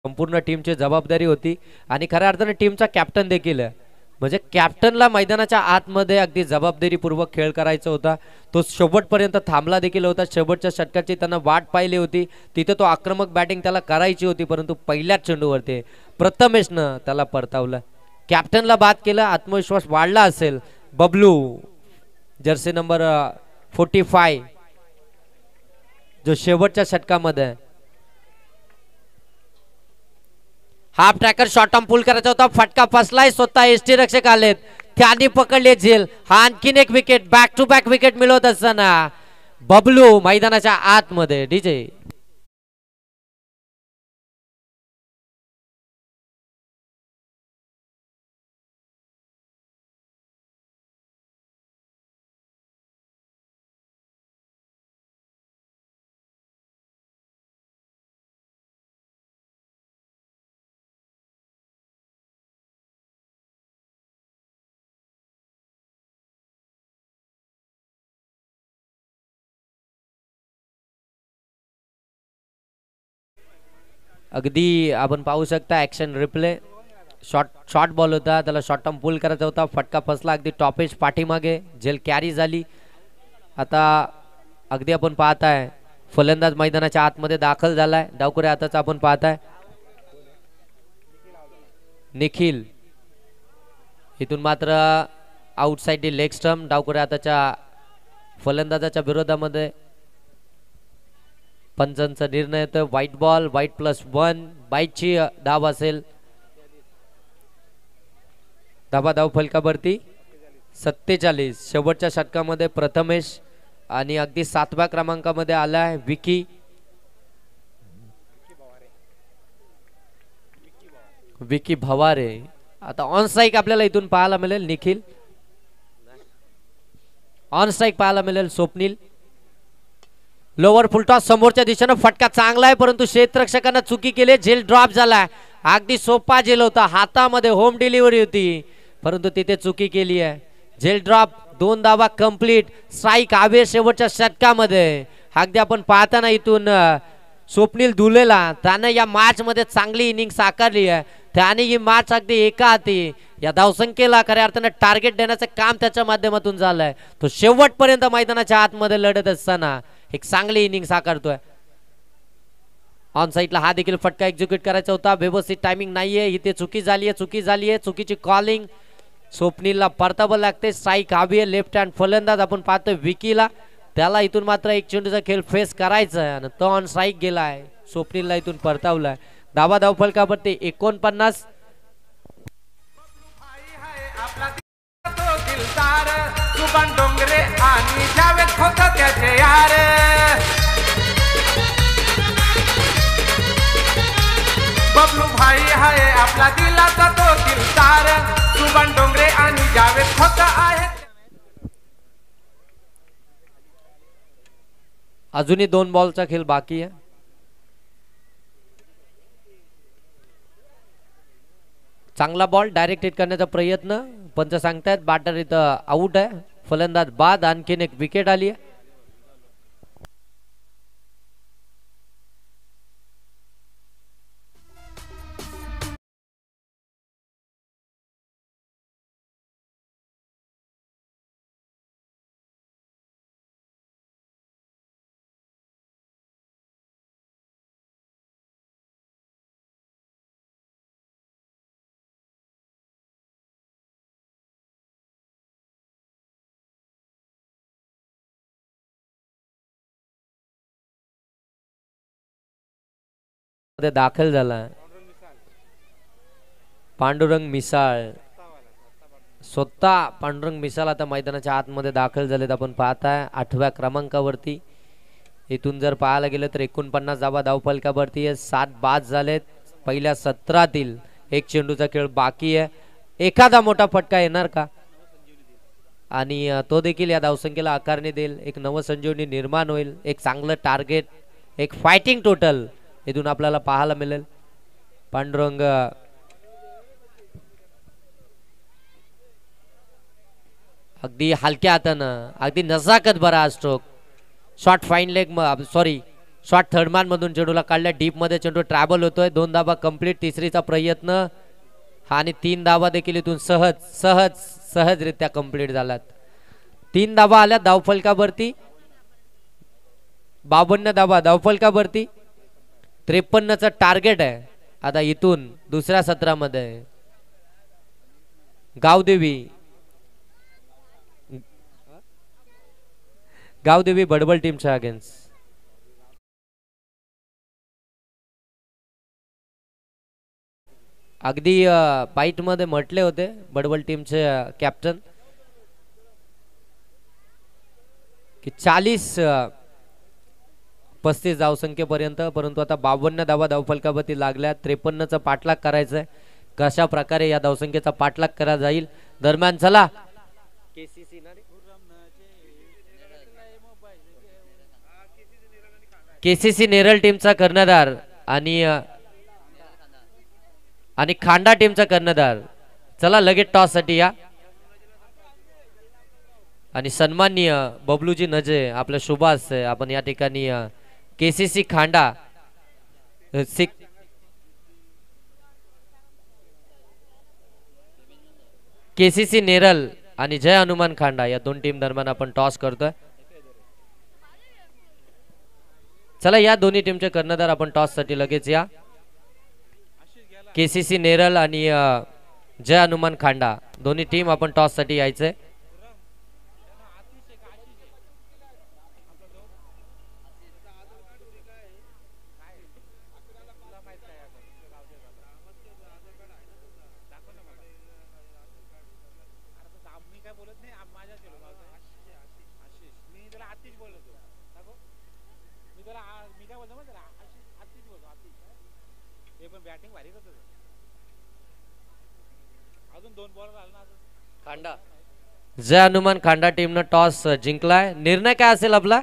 संपूर्ण टीमची जबाबदारी होती आणि खऱ्या अर्थाने टीमचा कॅप्टन देखील आहे. म्हणजे कॅप्टनला मैदानाच्या आतमध्ये अगदी जबाबदारीपूर्वक खेळ करायचा होता. तो शेवटपर्यंत थांबला देखील होता. शेवटच्या षटकाची त्यांना वाट पाहिली होती. तिथे तो आक्रमक बॅटिंग त्याला करायची होती, परंतु पहिल्याच चेंडूवरती प्रथमेशनं त्याला परतावलं. कॅप्टनला बाद केलं. आत्मविश्वास वाढला असेल. बबलू जर्सी नंबर 45 जो शेवटच्या षटकामध्ये हाफ ट्रॅकर शॉर्ट ऑन पुल करायचा होता. फटका फसलाय. स्वतः एसटी रक्षक आलेत, त्यांनी पकडले झेल. हा आणखीन एक wicket. Back to back wicket मिळवत असताना बबलू मैदानाच्या आतमध्ये. डीजे अगदी आपण पाहू शकता ऍक्शन रिप्ले. शॉर्ट बॉल होता, त्याला शॉर्ट टर्म पुल करायचा होता. फटका फसला. अगदी टॉपेज पाठीमागे. झेल कॅरी झाली. आता अगदी आपण पाहताय फलंदाज मैदानाच्या आतमध्ये दाखल झालाय. डावकुरे हाताचा आपण पाहताय. निखिल इथून मात्र आउटसाइड लेग स्टंप. डावखुऱ्या हाताच्या फलंदाजाच्या विरोधामध्ये पंचांचा निर्णय येतो. व्हाईट बॉल, व्हाईट +1 बाईटची धाव असेल. धाव फलकावरती 47. शेवटच्या षटकामध्ये प्रथमेश आणि अगदी 7व्या क्रमांकामध्ये आलाय विकी भवारे. आता ऑन स्ट्राईक आपल्याला इथून पाहायला मिळेल. निखिल ऑन स्ट्राईक पाहायला मिळेल. स्वप्नील लोअर फुलटॉस समोरच्या दिशेनं फटका चांगला आहे, परंतु क्षेत्ररक्षकांना चुकी केली. झेल ड्रॉप झाला. अगदी सोपा झेल होता, हातामध्ये होम डिलिव्हरी होती, परंतु तिथे चुकी केली आहे. झेल ड्रॉप. 2 धावा कंप्लीट. स्ट्राईक हवे शेवटच्या षटकामध्ये. अगदी आपण पाहताना इथून स्वप्नील दुलेला त्यानं या मॅच मध्ये चांगली इनिंग साकारली आहे. त्याने ही मॅच अगदी एका हाती या धावसंख्येला खऱ्या अर्थानं टार्गेट देण्याचं काम त्याच्या माध्यमातून झालंय. तो शेवटपर्यंत मैदानाच्या आतमध्ये लढत असताना एक चांगली इनिंग साकारतोय. ऑन साईडला हा देखील फटका एक्झिक्यूट करायचा होता. व्यवस्थित टायमिंग नाहीये. इथे चुकी झालीये. चुकीची कॉलिंग. स्वप्नीलला परतावं लागते. स्ट्राईक हवी आहे. लेफ्ट हँड फलंदाज आपण पाहतोय विकीला. त्याला इथून मात्र एक चेंडूचा खेळ फेस करायचा आहे आणि तो ऑन स्ट्राईक गेलाय. स्वप्नीलला इथून परतावलाय. धाव फलकावरती 49. डोंगरे आणि जावेद होत त्याचे यार. बबलू भाई हाय आपला दिलाचा तो दिलदार. सुबन डोंगरे आणि जावेद होत आहे. अजूनही 2 बॉलचा खेळ बाकी आहे. चांगला बॉल डायरेक्ट हिट करण्याचा प्रयत्न. पंच सांगतायत बॅटर इथं आउट आहे. फलंदाज बाद. आणखीन एक विकेट आली आहे. दाखल झाला पांडुरंग मिसाळ. स्वतः पांडुरंग मिसाळ आता मैदानाच्या आतमध्ये दाखल झालेत. आपण पाहताय 8व्या क्रमांकावरती. इथून जर पाहायला गेलं तर 49 धावा धावफलकावरती आहे. 7 बाद झालेत पहिल्या 17तील. एक चेंडूचा खेळ बाकी आहे. एखादा मोठा फटका येणार का आणि तो देखील या धावसंख्येला आकारणी देईल. एक नवसंजीवनी निर्माण होईल. एक चांगलं टार्गेट, एक फायटिंग टोटल इथून आपल्याला पाहायला मिळेल. पांडुरंग अगदी हलक्या हातानं अगदी नजाकत भरा stroke. Short fine leg short third man मधून चेंडूला काढल्या. डीप मध्ये चेंडू ट्रॅव्हल होतोय. 2 धावा कंप्लीट. तिसरीचा प्रयत्न आणि 3 धावा देखील इथून सहजरित्या कंप्लीट झाल्यात. 3 धावा आल्या धावफलकावरती. 52 धावा धावफलकावरती. 53चं टार्गेट आहे आता इथून दुसऱ्या सत्रामध्ये. गावदेवी बडबल टीमच्या अगेन्स्ट. अगदी बाईट मध्ये म्हटले होते बडबल टीमचे कॅप्टन की 40-35 धावसंख्येपर्यंत, परंतु आता 52 धावा धावफलकावरती लागल्या. 53चा पाठलाग करायचा आहे. कशा प्रकारे या धावसंख्येचा पाठलाग करा जाईल. दरम्यान चला केसीसी नेरळ टीमचा कर्णधार आणि खांडा टीमचा कर्णधार. चला लगेच टॉस साठी या. आणि सन्माननीय बबलूजी नजे आपल्या शुभास आपण या ठिकाणी केसीसी खांडा केसीसी नेरल आणि जय हनुमान खांडा या 2 टीम दरम्यान आपण टॉस करतोय. चला या दोन्ही टीमचे कर्णधार आपण टॉस साठी लगेच या. केसीसी नेरल आणि जय हनुमान खांडा दोन्ही टीम आपण टॉस साठी यायचंय. जय हनुमान खांडा टीमनं टॉस जिंकलाय. निर्णय काय असेल आपला?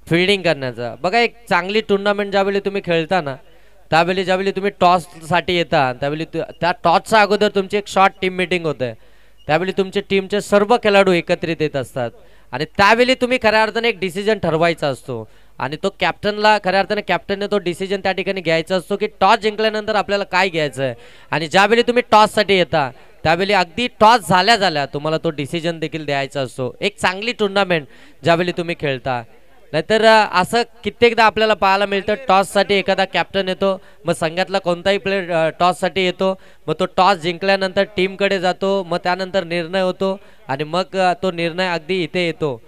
फिल्डिंग करण्याचा. बघा एक चांगली टुर्नामेंट ज्यावेळी तुम्ही खेळता ना त्यावेळी ज्यावेळी तुम्ही टॉस साठी येता त्यावेळी त्या टॉसच्या अगोदर तुमची एक शॉर्ट टीम मीटिंग होते. त्यावेळी तुमच्या टीमचे सर्व खेळाडू एकत्रित येत असतात आणि त्यावेळी तुम्ही खऱ्या अर्थाने एक डिसिजन ठरवायचा असतो आणि तो कॅप्टनला खऱ्या अर्थाने कॅप्टनने तो डिसिजन त्या ठिकाणी घ्यायचा असतो की टॉस जिंकल्यानंतर आपल्याला काय घ्यायचं आहे. आणि ज्यावेळी तुम्ही टॉससाठी येता त्यावेळी अगदी टॉस झाल्या तुम्हाला तो डिसिजन देखील द्यायचा असतो. एक चांगली टुर्नामेंट ज्यावेळी तुम्ही खेळता. नाहीतर असं कित्येकदा आपल्याला पाहायला मिळतं टॉससाठी एखादा कॅप्टन येतो मग संघातला कोणताही प्लेयर टॉससाठी येतो मग तो टॉस जिंकल्यानंतर टीमकडे जातो मग त्यानंतर निर्णय होतो आणि मग तो निर्णय अगदी इथे येतो.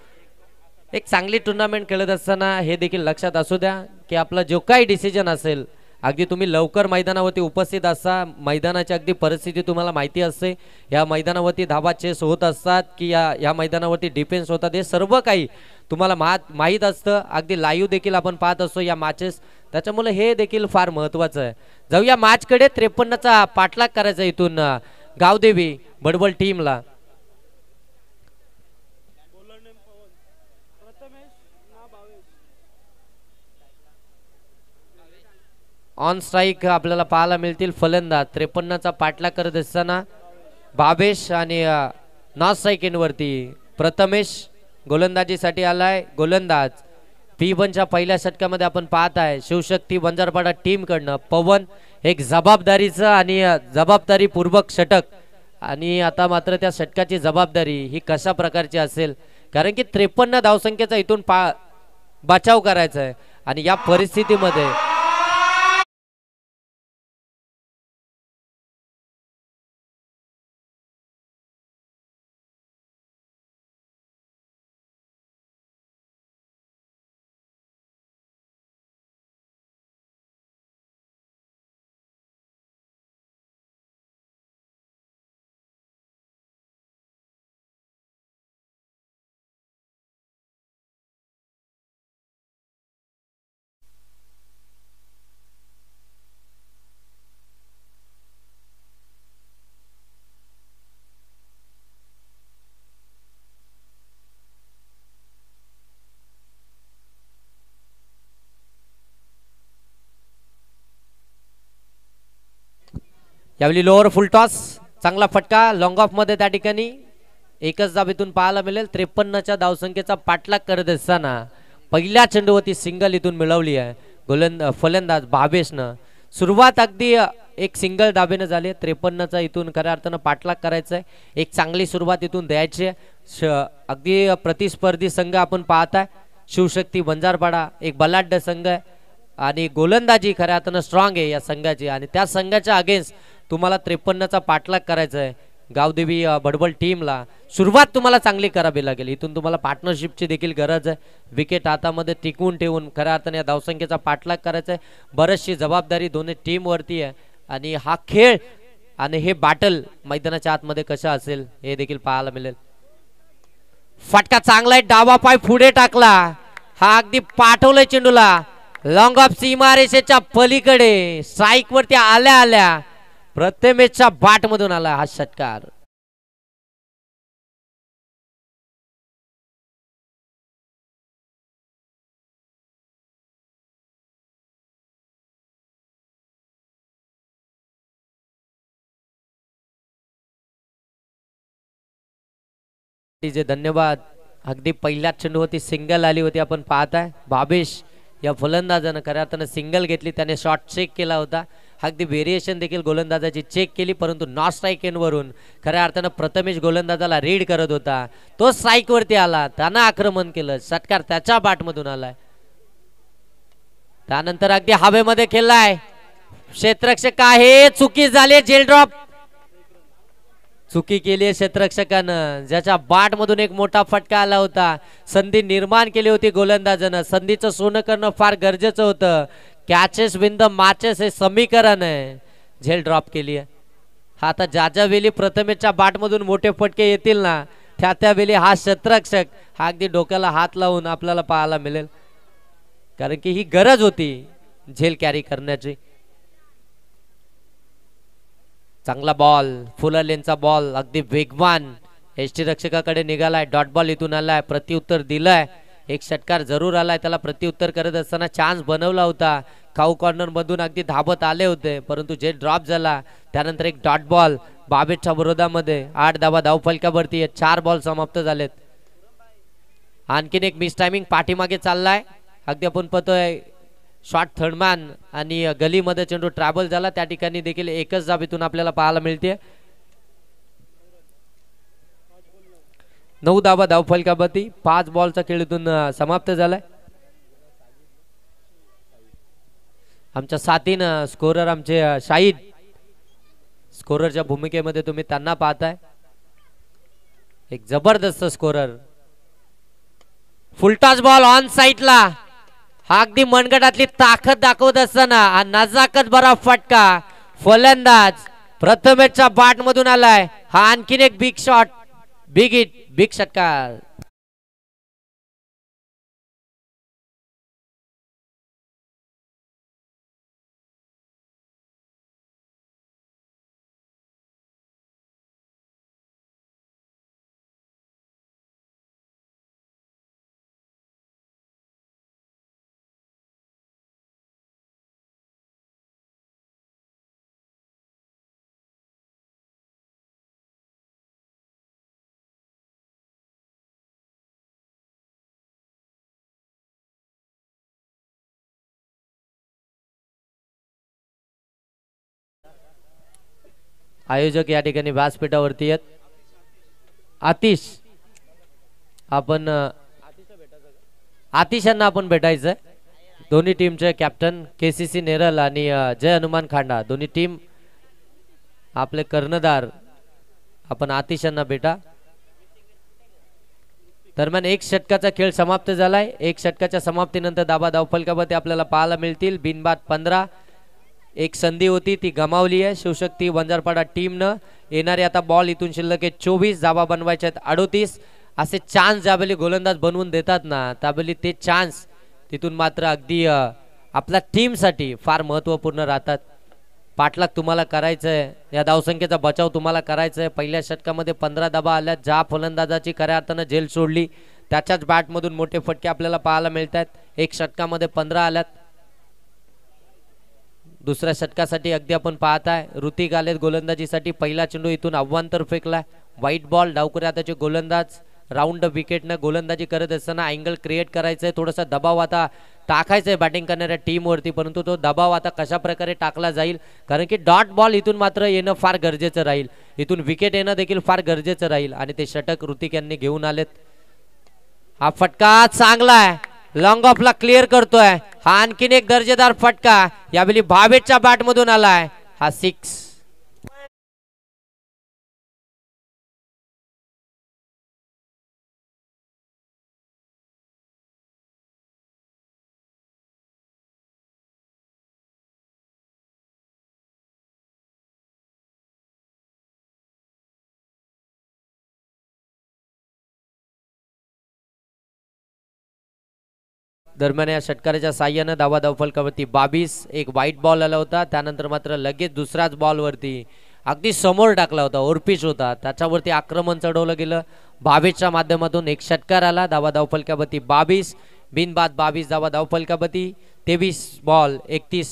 एक चांगली टुर्नामेंट खेळत असताना हे देखील लक्षात असू द्या की आपला जो काही डिसिजन असेल अगदी तुम्ही लवकर मैदानावरती उपस्थित असता. मैदानाची अगदी परिस्थिती तुम्हाला माहिती असते. या मैदानावरती धाबा चेस होत असतात की या मैदानावरती डिफेन्स होतात हे सर्व काही तुम्हाला माहीत असतं. अगदी लाईव्ह देखील आपण पाहत असतो या मॅचेस. त्याच्यामुळे हे देखील फार महत्त्वाचं आहे. जाऊया मॅचकडे. 53चा पाठलाग करायचा इथून गावदेवी बडबल टीमला. ऑन स्ट्राईक आपल्याला पाहायला मिळतील फलंदाज. 53चा पाठलाग करत असताना भावेश आणि नॉन स्ट्राईक एंडवरती प्रथमेश गोलंदाजीसाठी आलाय. गोलंदाज P1च्या पहिल्या षटकामध्ये आपण पाहत आहे शिवशक्ती बंजारपाडा टीम कडनं पवन एक जबाबदारीचं आणि जबाबदारीपूर्वक षटक. आणि आता मात्र त्या षटकाची जबाबदारी ही कशा प्रकारची असेल कारण की 53 धावसंख्येचा इथून बचाव करायचा आहे आणि या परिस्थितीमध्ये यावेळी लोअर फुल टॉस चांगला फटका लॉंग ऑफ मध्ये त्या ठिकाणी एकच धाव इथून पाहायला मिळेल. 53च्या धावसंख्येचा पाठलाग करत असताना पहिल्या चेंडूवरती सिंगल इथून मिळवली आहे फलंदाज भावेशनं. सुरुवात अगदी एक सिंगल धाबेनं झाली. 53चा इथून खऱ्या अर्थानं पाठलाग करायचा आहे. एक चांगली सुरुवात इथून द्यायची आहे. अगदी प्रतिस्पर्धी संघ आपण पाहताय शिवशक्ती बंजारपाडा एक बलाढ्य संघ आहे आणि गोलंदाजी खऱ्या अर्थानं स्ट्रॉंग आहे या संघाची आणि त्या संघाच्या अगेन्स्ट तुम्हाला 53चा पाठलाग करायचा आहे. गावदेवी बडबल टीमला सुरुवात तुम्हाला चांगली करावी लागेल. इथून तुम्हाला पार्टनरशिपची देखील गरज आहे. विकेट हातामध्ये टिकवून ठेवून खऱ्या अर्थाने या धावसंख्येचा पाठलाग करायचा आहे. बरीचशी जबाबदारी दोन्ही टीम वरती आहे आणि हा खेळ आणि हे बॅटल मैदानाच्या आतमध्ये कसं असेल हे देखील पाहायला मिळेल. फटका चांगला आहे. डावा पाय पुढे टाकला. हा अगदी पाठवलंय चेंडूला लॉंग ऑफ सीमारेषेच्या पलीकडे स्ट्राईक वरती आल्या प्रथमेशच्या बाट मधून आला हा षटकार. धन्यवाद. अगदी पहिल्याच चेंडूवरती सिंगल आली होती आपण पाहताय. भावेश या फलंदाजानं खऱ्या अर्थानं सिंगल घेतली. त्याने शॉट चेक केला होता. अगदी व्हेरिएशन देखील गोलंदाजाची चेक केली परंतु नॉट स्ट्राईक एंडवरून खऱ्या अर्थानं प्रथमेश गोलंदाजाला रीड करत होता. तो स्ट्राईक वरती आला. त्यानं आक्रमण केलं. षटकार त्याच्या बाटमधून आलाय. त्यानंतर अगदी हवेमध्ये खेळलाय. क्षेत्ररक्षक आहे चुकी झाली. जेल ड्रॉप चुकी केली आहे क्षेत्ररक्षकानं, ज्याच्या बाट मधून एक मोठा फटका आला होता. संधी निर्माण केली होती गोलंदाजानं. संधीचं सोनं करणं फार गरजेचं होतं. कॅचेस विन द मॅचेस हे समीकरण आहे. झेल ड्रॉप केली आहे. हा आता ज्या वेळी प्रथमेशच्या बाट मधून मोठे फटके येतील ना, त्यावेळी हा क्षेत्ररक्षक हा अगदी डोक्याला हात लावून आपल्याला पाहायला मिळेल, कारण की ही गरज होती झेल कॅरी करण्याची. चांगला बॉल, फुल लेनचा बॉल, अगदी वेगवान एसटी रक्षकाकडे निघालाय. डॉट बॉल इथून आलाय, प्रत्युत्तर दिलंय. एक षटकार जरूर आलाय, त्याला प्रत्युत्तर करत असताना चान्स बनवला होता. काऊ कॉर्नर मधून अगदी धाबत आले होते, परंतु जे ड्रॉप झाला. त्यानंतर एक डॉट बॉल 22च्या विरोधामध्ये 8 धावा धावफलकावरती. 4 बॉल समाप्त झालेत. आणखीन एक मिस टायमिंग पाठीमागे चाललाय. अगदी आपण पाहतोय शॉट थर्डमॅन आणि गलीमध्ये चेंडू ट्रॅव्हल झाला, त्या ठिकाणी देखील एकच धाव इथून आपल्याला पाहायला मिळते. 9 धावा धावफलकावरती. 5 बॉलचा खेळ इथून समाप्त झालाय. आमच्या साथीनं स्कोरर आमचे शाहिद, स्कोररच्या भूमिकेमध्ये तुम्ही त्यांना पाहताय. एक जबरदस्त स्कोरर. फुलटॉस बॉल ऑन साइडला. हा अगदी मनगटातली ताकद दाखवत असताना हा नजाकत भरा फटका. फलंदाज प्रथमेशच्या बाट मधून आलाय. हा आणखीन एक big shot, big hit, big षटकार. आयोजक या ठिकाणी व्यासपीठावरती आहेत. आतिश, आपण आतिश यांना आपण भेटायचंय. दोन्ही टीमचे कॅप्टन KCC नेरल आणि जय हनुमान खांडा, दोन्ही टीम आपले कर्णधार, आपण आतिश यांना भेटा. दरम्यान एक षटकाचा खेळ समाप्त झालाय. एक षटकाच्या समाप्तीनंतर धावा धावफलकावरती आपल्याला पाहायला मिळतील. बिनबाद 15. एक संधी होती ती गमावली आहे शिवशक्ती वंजारपाडा टीमनं. येणारे आता बॉल इथून शिल्लक आहे 24. धावा बनवायच्या आहेत 38. असे चान्स ज्यावेळी गोलंदाज बनवून देतात ना, त्यावेळी ते चान्स तिथून मात्र अगदी आपल्या टीमसाठी फार महत्त्वपूर्ण राहतात. पाठलाग तुम्हाला करायचंय, या धावसंख्येचा बचाव तुम्हाला करायचंय. पहिल्या षटकामध्ये 15 धावा आल्या. ज्या फलंदाजाची खऱ्या अर्थानं झेल सोडली त्याच्याच बॅटमधून मोठे फटके आपल्याला पाहायला मिळत आहेत. एक षटकामध्ये 15 आल्यात. दुसऱ्या षटकासाठी अगदी आपण पाहताय ऋतिक आलेत गोलंदाजीसाठी. पहिला चेंडू इथून अव्वांतर फेकलाय. White ball. डावकरी आताचे गोलंदाज राऊंड विकेटनं गोलंदाजी करत असताना अँगल क्रिएट करायचंय. थोडासा दबाव आता टाकायचंय बॅटिंग करणाऱ्या टीमवरती, परंतु तो दबाव आता कशा प्रकारे टाकला जाईल, कारण की डॉट बॉल इथून मात्र येणं फार गरजेचं राहील. इथून विकेट येणं देखील फार गरजेचं राहील आणि ते षटक ऋतिक यांनी घेऊन आलेत. हा फटका चांगला आहे, लॉंग ऑफला क्लिअर करतोय. हा आणखीन एक दर्जेदार फटका यावेळी भावेशच्या बॅट मधून आलाय. हा 6. दरम्यान या षटकाराच्या साह्यानं धावा धावफलकावरती 22. एक व्हाईट बॉल आला होता, त्यानंतर मात्र लगेच दुसराच बॉल वरती अगदी समोर टाकला होता, ओरपिच होता, त्याच्यावरती आक्रमण चढवलं गेलं. भावेशच्या माध्यमातून एक षटकार आला. धावा धावफलकावरती 22. बिनबाद 22 धावा धावफलकावरती. 23 बॉल 31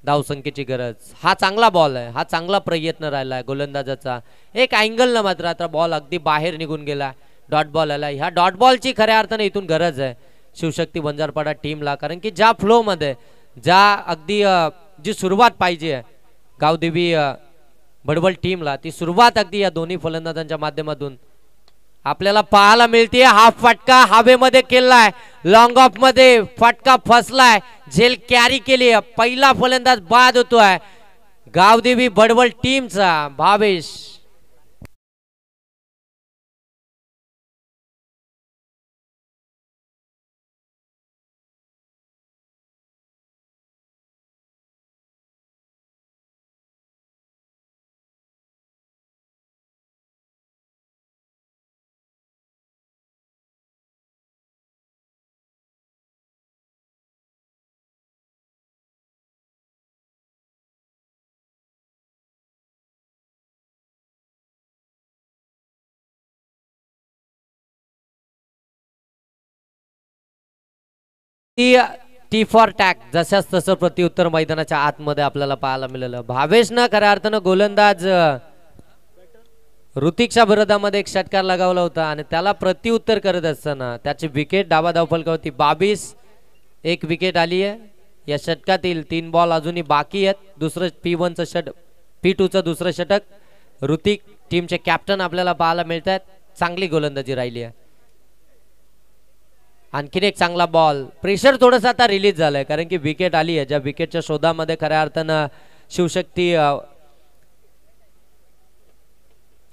धावसंख्येची गरज. हा चांगला बॉल आहे, हा चांगला प्रयत्न राहिला गोलंदाजाचा. एक अँगलनं मात्र आता बॉल अगदी बाहेर निघून गेला. डॉट बॉल आला. ह्या डॉट बॉलची खऱ्या अर्थाने इथून गरज आहे शिवशक्ती वंजारपाडा टीमला, कारण की ज्या फ्लो मध्ये ज्या अगदी जी सुरुवात पाहिजे गावदेवी बडबल टीमला, ती सुरुवात अगदी या दोन्ही फलंदाजांच्या माध्यमातून आपल्याला पाहायला मिळते. हा फटका हवेमध्ये केलाय, लॉंग ऑफ मध्ये फटका फसलाय, झेल कॅरी केली. पहिला फलंदाज बाद होतोय गावदेवी बडबल टीमचा भावेश. टी फॉर टॅक जशाच तसं प्रत्युत्तर मैदानाच्या आतमध्ये आपल्याला पाहायला मिळालं. भावेशनं खऱ्या अर्थानं गोलंदाज ऋतिकच्या विरोधामध्ये एक षटकार लगावला होता आणि त्याला प्रत्युत्तर करत असताना त्याची विकेट डावा धावफलकावरती 22 एक विकेट आली आहे. या षटकातील 3 बॉल अजूनही बाकी आहेत. दुसरं P1चं षटक P2चं दुसरं षटक ऋतिक टीमचे कॅप्टन आपल्याला पाहायला मिळत आहेत. चांगली गोलंदाजी राहिली आहे. आणखीन एक चांगला बॉल. प्रेशर थोडंसं आता रिलीज झालंय कारण की विकेट आली आहे. ज्या विकेटच्या शोधामध्ये खऱ्या अर्थानं शिवशक्ती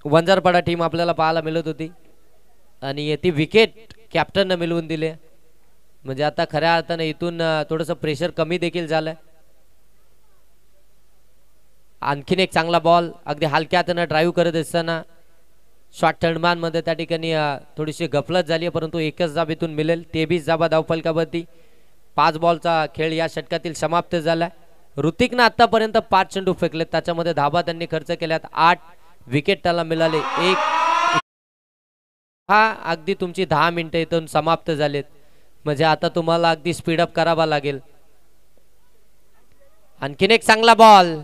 वंजारपाडा टीम आपल्याला पाहायला मिळत होती आणि ती विकेट कॅप्टननं मिळवून दिली. म्हणजे आता खऱ्या अर्थानं इथून थोडंसं प्रेशर कमी देखील झालंय. आणखीन एक चांगला बॉल अगदी हलक्या हातानं ड्राईव्ह करत असताना शॉर्ट थर्डमॅन मध्ये त्या ठिकाणी थोडीशी गफलत झाली आहे परंतु एकच जाब इथून मिळेल. 23 जाबा धावफलकावरती 5 बॉलचा खेळ या षटकातील समाप्त झालाय. ऋतिकनं आतापर्यंत 5 चेंडू फेकलेत त्याच्यामध्ये धाबा त्यांनी खर्च केल्यात. 8 विकेट त्याला मिळाले. अगदी तुमची 10 मिनिटं इथून समाप्त झालेत. म्हणजे आता तुम्हाला अगदी स्पीडअप करावा लागेल. आणखीन एक चांगला बॉल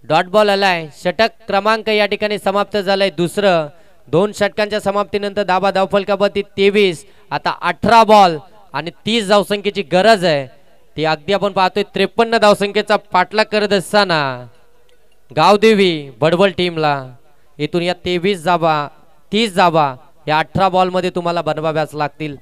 डॉट बॉल आलाय. षटक क्रमांक या ठिकाणी समाप्त झालाय. दुसरं 2 षटकांच्या समाप्तीनंतर धाबा धावफलकावरती 23. आता 18 बॉल आणि 30 धावसंख्येची गरज आहे. ती अगदी आपण पाहतोय 53 धावसंख्येचा पाठलाग करत असताना गावदेवी बडबल टीमला इथून या 30 जाबा या 18 बॉल मध्ये तुम्हाला बनवाव्याच लागतील.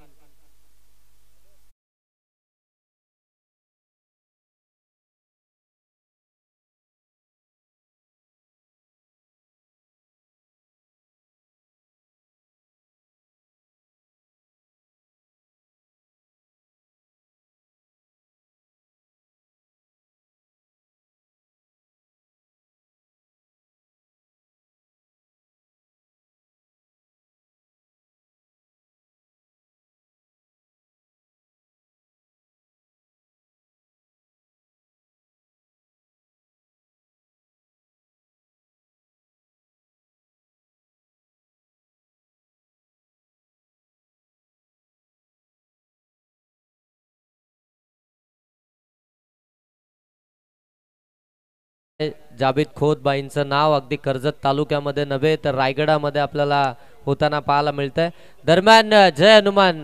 जावेद खोतबाईंचं नाव अगदी कर्जत तालुक्यामध्ये नव्हे तर रायगडामध्ये आपल्याला होताना पाहायला मिळतंय. दरम्यान जय हनुमान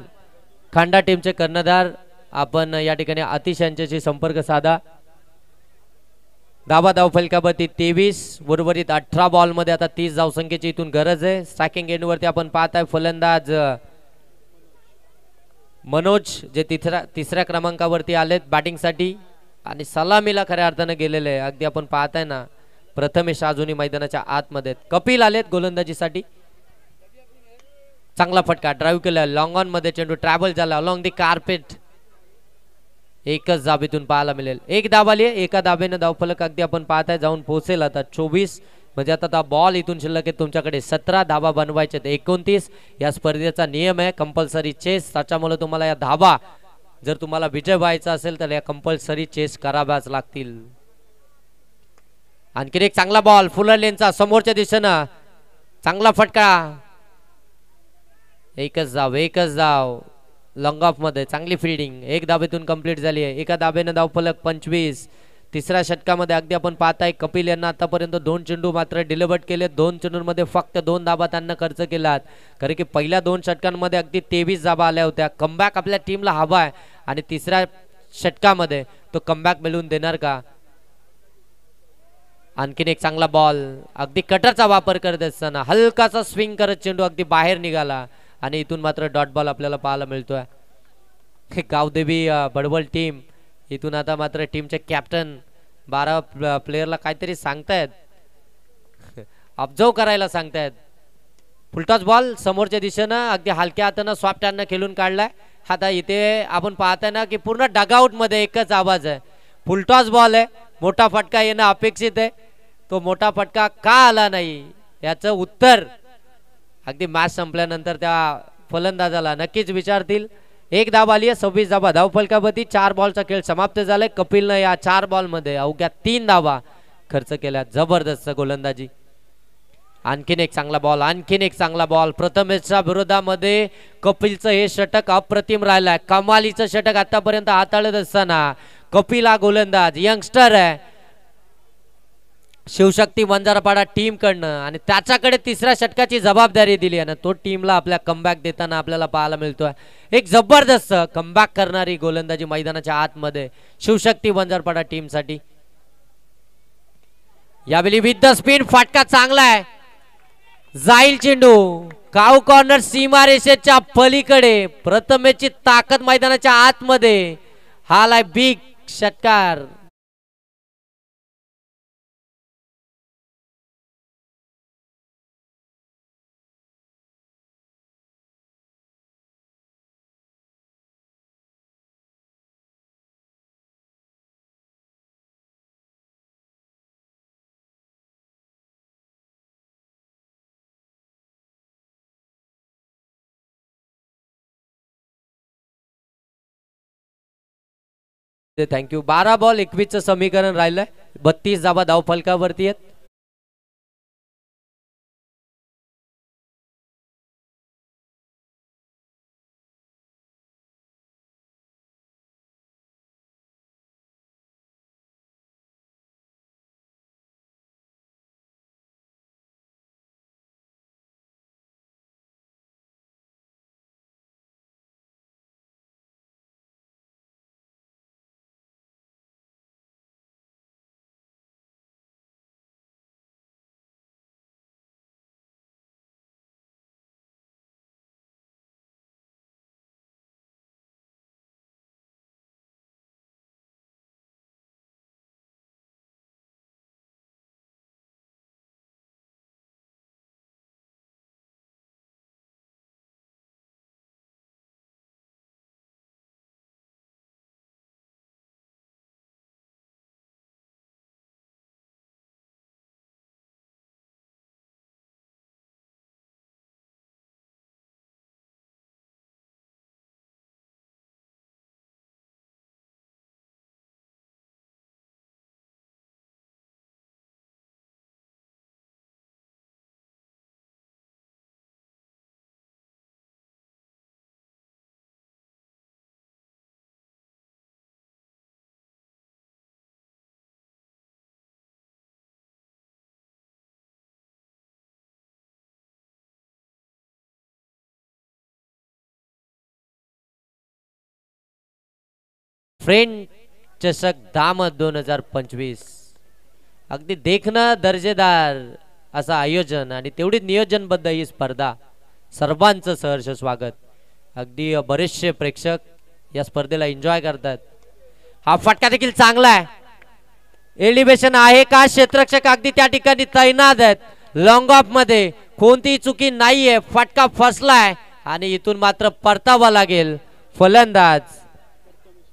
खांडा टीमचे कर्णधार आपण या ठिकाणी अतिश यांच्याशी संपर्क साधा. धाबा धावफलकावरती 23 उर्वरित 18 बॉल मध्ये आता 30 धावसंख्येची इथून गरज आहे. स्ट्रायकिंग एंड वरती आपण पाहताय फलंदाज मनोज जे तिसऱ्या क्रमांकावरती आलेत बॅटिंग साठी आणि सलामीला खऱ्या अर्थानं गेलेले आहे. अगदी आपण पाहताय ना प्रथमेश अजूनही मैदानाच्या आतमध्ये. कपिल आलेत गोलंदाजीसाठी. चांगला फटका ड्राईव्ह केला लॉंग ऑन मध्ये चेंडू ट्रॅव्हल झाला अलॉंग दी कार्पेट. एकच दाबेतून पाहायला मिळेल. एक दाब आली आहे. एका दाबेनं धावफलक अगदी आपण पाहताय जाऊन पोहोचेल. आता 24 म्हणजे आता बॉल इथून शिल्लक आहे तुमच्याकडे. 17 धाबा बनवायचे. 29 या स्पर्धेचा नियम आहे कंपल्सरी चेस. त्याच्यामुळे तुम्हाला या धाबा जर तुम्हाला विजय व्हायचा असेल तर या कंपल्सरी चेस कराव्याच लागतील. आणखीन एक चांगला बॉल फुलर लेनचा समोरच्या दिशेनं चांगला फटका. एकच धाव लॉंग ऑफ मध्ये चांगली फिल्डिंग. एक धाबेतून कंप्लीट झाली आहे. एका धाबेनं धावफलक 25. तिसऱ्या षटकामध्ये अगदी आपण पाहताय कपिल यांना आतापर्यंत 2 चेंडू मात्र डिलिव्हर्ड केले. 2 चेंडूंमध्ये फक्त 2 धाबा त्यांना खर्च केलात कारण की पहिल्या 2 षटकांमध्ये अगदी 23 धाबा आल्या होत्या. कमबॅक आपल्या टीमला हवा आहे आणि तिसऱ्या षटकामध्ये तो कमबॅक मिळवून देणार का. आणखीन एक चांगला बॉल अगदी कटरचा वापर करत असताना हलकासा स्विंग करत चेंडू अगदी बाहेर निघाला आणि इथून मात्र डॉट बॉल आपल्याला पाहायला मिळतोय. गावदेवी बडबल टीम इथून आता मात्र टीमचे कॅप्टन 12 प्लेयरला काहीतरी सांगतायत ऑब्झर्व करायला सांगतायत. फुलटॉस बॉल समोरच्या दिशेनं अगदी हलक्या हातानं सॉफ्ट हँडनं खेळून काढलाय. आता इथे आपण पाहताय ना की पूर्ण डगआउट मध्ये एकच आवाज आहे फुलटॉस बॉल आहे. मोठा फटका येणं अपेक्षित आहे. तो मोठा फटका का आला नाही याचं उत्तर अगदी मॅच संपल्यानंतर त्या फलंदाजाला नक्कीच विचारतील. एक धाव आली आहे. 26 धावा धावफलकावरती. 4 बॉलचा खेळ समाप्त झालाय. कपिलनं या 4 बॉल मध्ये अवघ्या 3 धावा खर्च केल्या. जबरदस्त गोलंदाजी. आणखीन एक चांगला बॉल, आणखीन एक चांगला बॉल. प्रथमेशच्या विरोधामध्ये कपिलचं हे षटक अप्रतिम राहिलाय. कमालीचं षटक आतापर्यंत हाताळत असताना कपिल हा गोलंदाज यंगस्टर आहे शिवशक्ती बंजारापाडा टीम कडनं, आणि त्याच्याकडे तिसऱ्या षटकाची जबाबदारी दिली आणि तो टीमला आपल्या कमबॅक देताना आपल्याला पाहायला मिळतोय. एक जबरदस्त कमबॅक करणारी गोलंदाजी मैदानाच्या आतमध्ये शिवशक्ती बंजारपाडा टीम साठी. यावेळी विथ द स्पिन फटका चांगला आहे, जाईल चेंडू काऊ कॉर्नर सीमारेषेच्या पलीकडे. प्रथमेशची ताकद मैदानाच्या आतमध्ये, हा लाय बिग षटकार. थँक्यू. 12 बॉल 21चं समीकरण राहिलंय. 32 धावा धाव फलकावरती आहेत. फ्रेंड चषक धाम 2025 अगदी देखणं दर्जेदार असं आयोजन आणि तेवढी नियोजनबद्ध ही स्पर्धा. सर्वांचं सहर्ष स्वागत. अगदी बरेचसे प्रेक्षक या स्पर्धेला एन्जॉय करतात. हा फटका देखील चांगला आहे. एलिव्हेशन आहे का, क्षेत्ररक्षक अगदी त्या ठिकाणी तैनात आहेत. लॉंग ऑफ मध्ये कोणतीही चुकी नाहीये. फटका फसलाय आणि इथून मात्र परतावा लागेल फलंदाज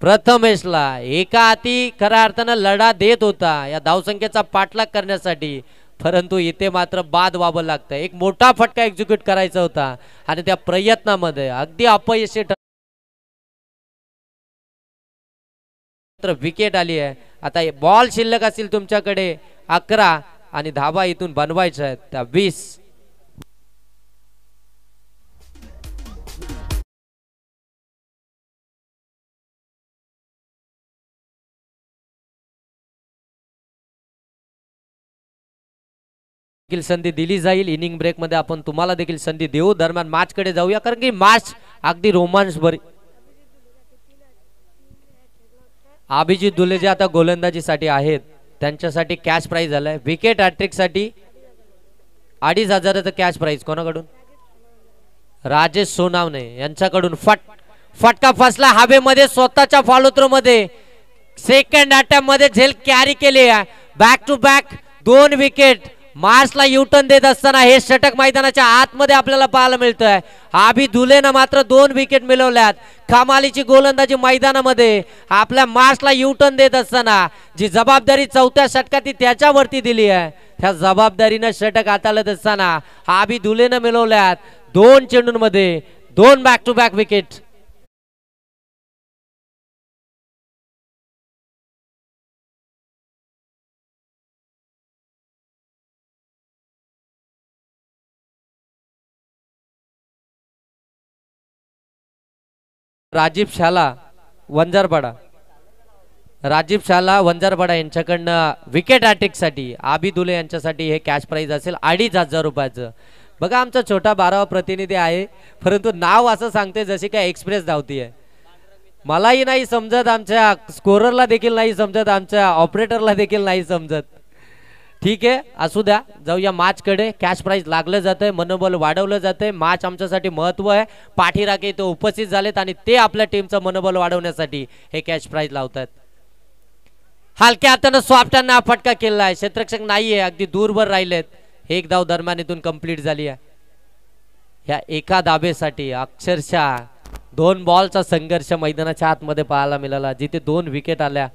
प्रथमेशला. एका हाती खऱ्या अर्थानं लढा देत होता या धावसंख्येचा पाठलाग करण्यासाठी, परंतु इथे मात्र बाद व्हावं लागतं. एक मोठा फटका एक्झिक्यूट करायचा होता आणि त्या प्रयत्नामध्ये अगदी अपयशी विकेट आली आहे. आता बॉल शिल्लक असतील तुमच्याकडे 11 आणि धावा इथून बनवायच्या आहेत त्या 20. संधी दिली जाईल. इनिंग ब्रेक मध्ये आपण तुम्हाला देखील संधी देऊ. दरम्यान मॅच कडे जाऊया, कारण की मॅच अगदी रोमांच भरी. अभिजित दुले जे आता गोलंदाजीसाठी आहेत त्यांच्यासाठी कॅश प्राइज झालाय. विकेट हॅट्रिक साठी 2500चं कॅश प्राइज कोणाकडून, राजेश सोनावणे यांच्याकडून. फटका फसला हवेमध्ये स्वतःच्या फॉलो थ्रो मध्ये. सेकंड अटॅम्प मध्ये झेल कॅरी केली आहे. Back to back 2 wicket. मार्सला युटर्न देत असताना हे षटक मैदानाच्या आतमध्ये आपल्याला पाहायला मिळतंय. अभि धुलेनं मात्र 2 विकेट मिळवल्यात. कमालीची गोलंदाजी मैदानामध्ये आपल्या मार्सला युटर्न देत असताना जी जबाबदारी 4थ्या षटकात त्याच्यावरती दिली आहे, त्या जबाबदारीनं षटक हाताळत असताना अभि धुलेनं मिळवल्यात 2 चेंडूंमध्ये 2 back to back wicket. Rajiv शाला वंजारपाडा, राजीव शाला वंजारपाडा यांच्याकडनं विकेट हॅट्रिक साठी आबी दुले यांच्यासाठी हे कॅश प्राइज असेल 2,500 रुपयाचं. बघा आमचा छोटा 12वा प्रतिनिधी आहे, परंतु नाव असं सांगते जशी काय एक्सप्रेस धावती आहे. मलाही नाही समजत, आमच्या स्कोररला देखील नाही समजत, आमच्या ऑपरेटरला देखील नाही समजत. ठीक आहे, असू द्या. जाऊया मॅच कडे. कॅश प्राइज लागलं जातंय, मनोबल वाढवलं जातंय. मॅच आमच्यासाठी महत्व आहे. पाठीराखे इथे उपस्थित झालेत आणि ते आपल्या टीमचं मनोबल वाढवण्यासाठी हे कॅश प्राइज लावतात. हलक्या हातानं स्वाफ्टांना फटका केला आहे. क्षेत्ररक्षक नाहीये, अगदी दूरवर राहिलेत. एक धाव दरम्यानीतून कंप्लीट झाली आहे. या एका धाबेसाठी अक्षरशः 2 बॉलचा संघर्ष मैदानाच्या आतमध्ये पाहायला मिळाला, जिथे 2 विकेट आल्या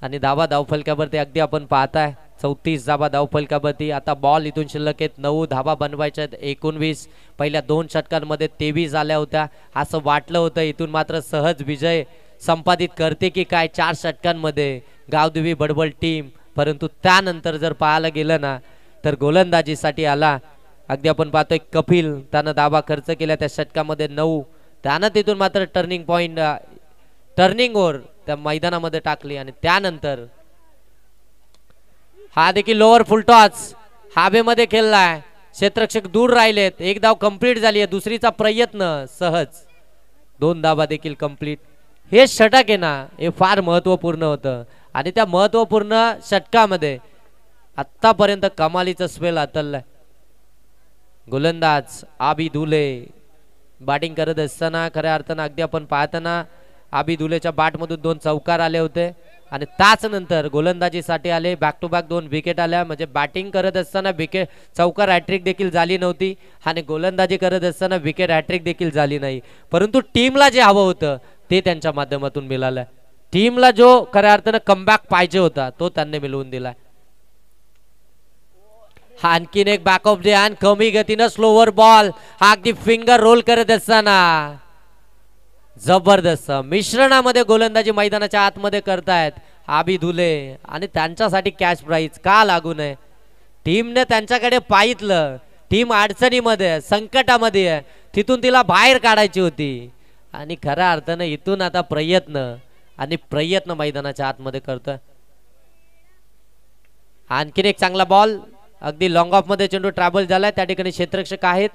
आणि धावफलकावरती अगदी आपण पाहताय 34 धावफलकावरती. आता बॉल इथून शिल्लक आहेत 9 धावा बनवायच्या आहेत. 19 पहिल्या 2 षटकांमध्ये 23 आल्या होत्या. असं वाटलं होतं इथून मात्र सहज विजय संपादित करते की काय 4 षटकांमध्ये गावदेवी बडबल टीम. परंतु त्यानंतर जर पाहायला गेलं ना तर गोलंदाजीसाठी आला. अगदी आपण पाहतोय कपिल, त्यानं धावा खर्च केल्या त्या षटकामध्ये 9. त्यानं तिथून मात्र टर्निंग ओव्हर त्या मैदानामध्ये टाकली आणि त्यानंतर हा देखील लोअर फुलटॉस हवेमध्ये खेळलाय. क्षेत्ररक्षक दूर राहिलेत. एक धाव कंप्लीट झाली आहे. दुसरीचा प्रयत्न सहज 2 धावा देखील कंप्लीट. हे षटक आहे ना, हे फार महत्वपूर्ण होतं आणि त्या महत्वपूर्ण षटकामध्ये आतापर्यंत कमालीचा स्पेल हातललाय. गोलंदाज आबी दुले बॅटिंग करत असताना खऱ्या अर्थानं अगदी आपण पाहताना आबी दुलेच्या बॅटमधून 2 चौकार आले होते आणि त्याच नंतर गोलंदाजीसाठी आले. बॅक टू बॅक 2 विकेट आल्या. म्हणजे बॅटिंग करत असताना विकेट चौकार हॅट्रिक देखील झाली नव्हती आणि गोलंदाजी करत असताना विकेट हॅट्रिक देखील झाली नाही. परंतु टीमला जे हवं होतं ते त्यांच्या माध्यमातून मिळालं. टीमला जो खऱ्या अर्थानं कमबॅक पाहिजे होता तो त्यांनी मिळवून दिला. हा आणखीन एक बॅक ऑफ डे आणि कमी गतीनं स्लोवर बॉल. हा अगदी फिंगर रोल करत असताना जबरदस्त मिश्रणामध्ये गोलंदाजी मैदानाच्या आतमध्ये करतायत आबी धुले आणि त्यांच्यासाठी कॅश प्राइज का लागू नये. टीमने त्यांच्याकडे पाहितलं. टीम अडचणीमध्ये संकटामध्ये आहे, तिथून तिला बाहेर काढायची होती आणि खऱ्या अर्थानं इथून आता प्रयत्न मैदानाच्या आतमध्ये करतोय. आणखीन एक चांगला बॉल. अगदी लॉंग ऑफ मध्ये चेंडू ट्रॅव्हल झालाय. त्या ठिकाणी क्षेत्ररक्षक आहेत.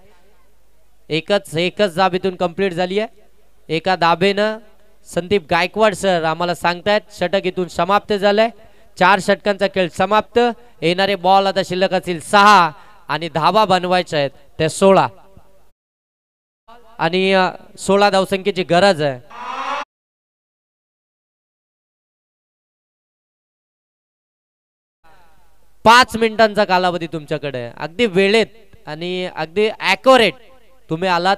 एकच धाब इथून कंप्लीट झाली आहे. एका धाबेनं संदीप गायकवाड सर आम्हाला सांगतायत षटक इथून समाप्त झालंय. 4 षटकांचा खेळ समाप्त. येणारे बॉल आता शिल्लक असतील 6 आणि धावा बनवायच्या आहेत त्या 16 आणि 16 धावसंख्येची गरज आहे. पाच मिनिटांचा कालावधी तुमच्याकडे आहे. अगदी वेळेत आणि अगदी ॲक्युरेट तुम्ही आलात.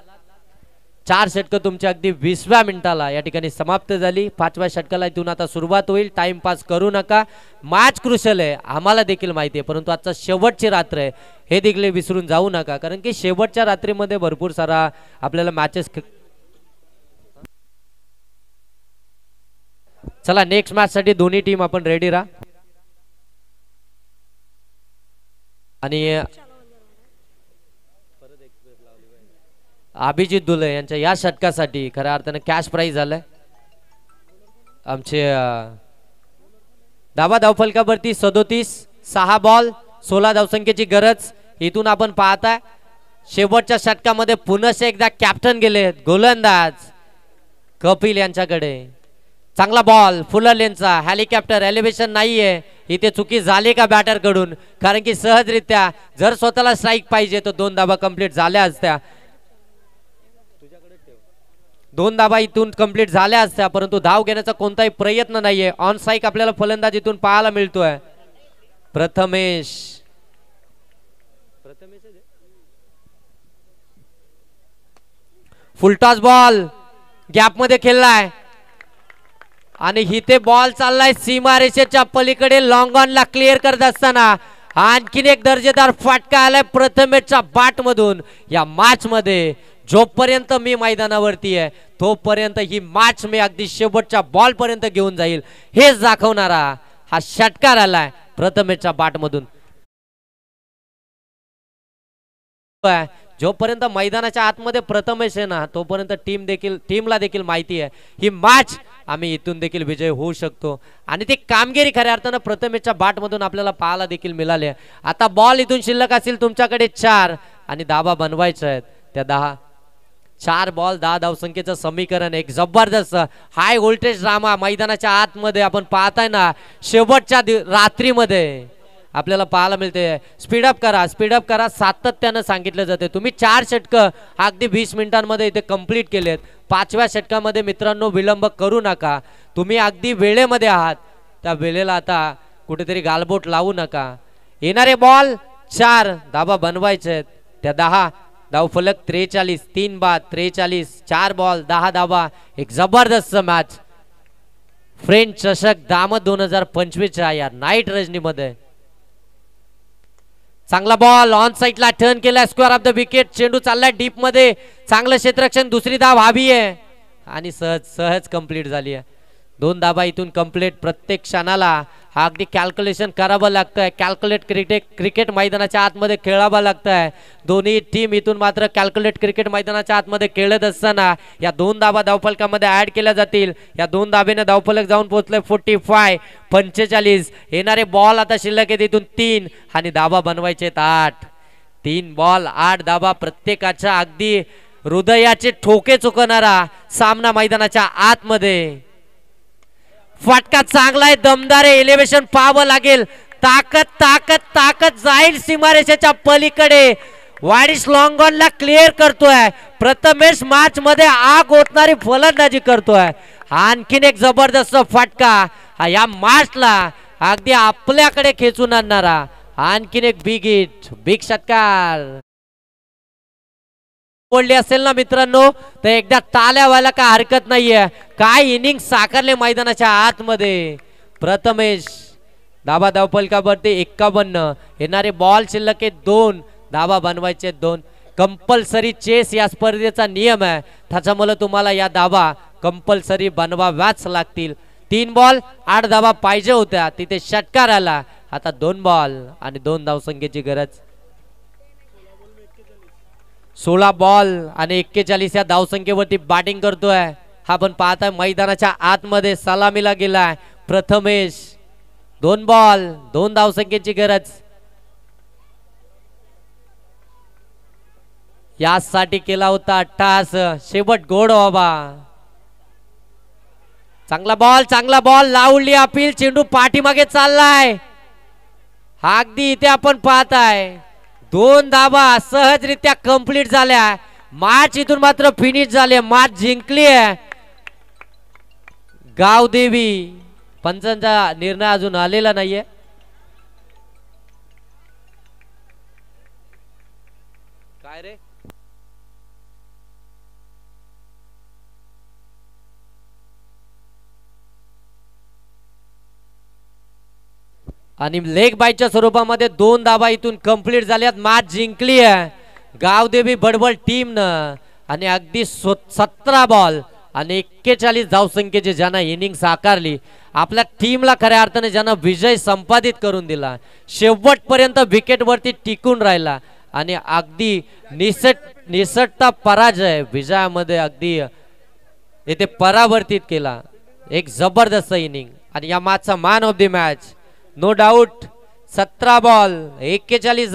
4 षटकं तुमच्या अगदी 20व्या मिनिटाला या ठिकाणी समाप्त झाली. 5व्या षटकाला इथून आता सुरुवात होईल. टाइमपास करू नका. मॅच क्रुशल आहे, आम्हाला देखील माहिती आहे, परंतु आजचा शेवटची रात्र आहे हे देखील विसरून जाऊ नका, कारण की शेवटच्या रात्रीमध्ये भरपूर सारा आपल्याला मॅचेस. चला नेक्स्ट मॅच साठी दोन्ही टीम आपण रेडी राहा. आणि अभिजित दुले यांच्या या षटकासाठी खऱ्या अर्थाने कॅश प्राइज आलाय. आमचे धावफलकावरती 37, 6 बॉल 16 धावसंख्येची गरज. इथून आपण पाहताय शेवटच्या षटकामध्ये पुन्हा एकदा कॅप्टन गेले गोलंदाज कपिल यांच्याकडे. चांगला बॉल फुलर लेनचा. हेलिकॉप्टर एलिव्हेशन नाहीये. इथे चुकी झाली का बॅटर कडून, कारण की सहजरित्या जर स्वतःला स्ट्राईक पाहिजे तर 2 धावा कंप्लीट झाल्या असत्या. 2 धावा इथून कंप्लीट झाल्या असत्या, परंतु धाव घेण्याचा कोणताही प्रयत्न नाहीये. ऑन स्ट्राईक आपल्याला फलंदाजीतून पाहायला मिळतोय. प्रथमेश फुलटॉस बॉल गॅप मध्ये खेळलाय आणि इथे बॉल चाललाय सीमारेषेच्या पलीकडे. लॉंग ऑन ला क्लिअर करत असताना आणखीन एक दर्जेदार फटका आलाय प्रथमेशच्या बॅट मधून. या मॅच मध्ये जोपर्यंत मी मैदानावरती आहे तोपर्यंत ही मॅच मी अगदी शेवटच्या बॉल पर्यंत घेऊन जाईल हेच दाखवणारा हा षटकार आलाय प्रथमेशच्या बॅट मधून. जोपर्यंत मैदानाच्या आतमध्ये प्रथमेश आहे ना तोपर्यंत टीमला देखील माहिती आहे ही मॅच आम्ही इथून देखील विजय होऊ शकतो आणि ती कामगिरी खऱ्या अर्थानं प्रथमेशच्या बॅटमधून आपल्याला पाहायला देखील मिळाली आहे. आता बॉल इथून शिल्लक असतील तुमच्याकडे 4 आणि धाबा बनवायचे आहेत. त्या 4 बॉल 10 धावसंख्येचं समीकरण एक जबरदस्त हाय व्होल्टेज ड्रामा मैदानाच्या आतमध्ये आपण पाहताय ना शेवटच्या रात्रीमध्ये आपल्याला पाहायला मिळते. स्पीडअप करा सातत्यानं सांगितलं जाते. तुम्ही 4 षटकं अगदी 20 मिनिटांमध्ये इथे कंप्लीट केलेत. 5व्या षटकामध्ये मित्रांनो विलंब करू नका. तुम्ही अगदी वेळेमध्ये आहात त्या वेळेला आता कुठेतरी गालबोट लावू नका. येणारे बॉल 4 धाबा बनवायचे आहेत. त्या 10 धावफलक 43 3 बाद 43 4 बॉल 10 धाबा एक जबरदस्त मॅच फ्रेंच चषक दामद 2025 या नाईट रजनीमध्ये. चांगला बॉल ऑन साइडला टर्न केला स्क्वेअर ऑफ द विकेट. चेंडू चाललाय डीप मध्ये चांगलं क्षेत्ररक्षण दुसरी धाव हवी आहे आणि सहज कंप्लीट झाली आहे. 2 धाबा इथून कंप्लीट. प्रत्येक क्षणाला हा अगदी कॅल्क्युलेशन करावं लागतंय. कॅल्क्युलेट क्रिकेट मैदानाच्या आतमध्ये खेळावं लागतंय. दोन्ही टीम इथून मात्र कॅल्क्युलेट क्रिकेट मैदानाच्या आतमध्ये खेळत असताना या 2 धाबा धावफलकामध्ये ऍड केल्या जातील. या 2 धाबेने धावफलक जाऊन पोहोचले 45 येणारे बॉल आता शिल्लक आहेत इथून 3 आणि धाबा बनवायचे 8. 3 बॉल 8 धाबा प्रत्येकाच्या अगदी हृदयाचे ठोके चुकवणारा सामना मैदानाच्या आतमध्ये. फटका चांगला आहे दमदार आहे. एलिव्हेशन पाहावं लागेल. ताकद जाईल सीमारेषेच्या पलीकडे. वाडिश लॉंग ऑनला क्लिअर करतोय. प्रथमेश मॅच मध्ये आग ओतणारी फलंदाजी करतोय. आणखीन एक जबरदस्त फटका या मॅचला अगदी आपल्याकडे खेचून आणणारा. आणखीन एक बिग हिट बिग षटकार पडली असेल ना मित्रांनो तर एकदा टाळ्या व्हायला काय हरकत नाहीये. काय इनिंग साकारले मैदानाच्या आतमध्ये. प्रथमेश धाबा धावफलकावरती 51. येणारे बॉल शिल्लक 2 धाबा बनवायचे 2. कंपल्सरी चेस या स्पर्धेचा नियम आहे त्याच्यामुळे तुम्हाला या धाबा कंपल्सरी बनवाव्याच लागतील. 3 बॉल 8 धाबा पाहिजे होत्या तिथे षटकार आला. आता 2 बॉल आणि 2 धावसंख्येची गरज. 16 बॉल आणि 41 या धावसंख्येवरती बॅटिंग करतोय. हा पण पाहताय मैदानाच्या आतमध्ये सलामीला गेलाय प्रथमेश. 2 बॉल 2 धावसंख्येची गरज. यासाठी केला होता टास शेवट गोड व्हावा. चांगला बॉल लावली अपील. चेंडू पाठीमागे चाललाय. हा अगदी इथे आपण पाहताय 2 धाबा सहजरित्या कंप्लीट झाल्या. मॅच इथून मात्र फिनिश झाले. मॅच जिंकली आहे गावदेवी. पंचांचा निर्णय अजून आलेला नाहीये. काय रे आणि लेग बाईच्या स्वरूपामध्ये 2 धाबा इथून कंप्लीट झाल्यात. मॅच जिंकली आहे गावदेवी बडबड टीमनं आणि अगदी 17 बॉल आणि 41 धावसंख्येची ज्यानं इनिंग साकारली. आपल्या टीमला खऱ्या अर्थाने ज्यानं विजय संपादित करून दिला. शेवटपर्यंत विकेटवरती टिकून राहिला आणि अगदी निसटता पराजय विजयामध्ये अगदी इथे परावर्तित केला. एक जबरदस्त इनिंग आणि या मॅचचा man of the match no doubt 17 ball 41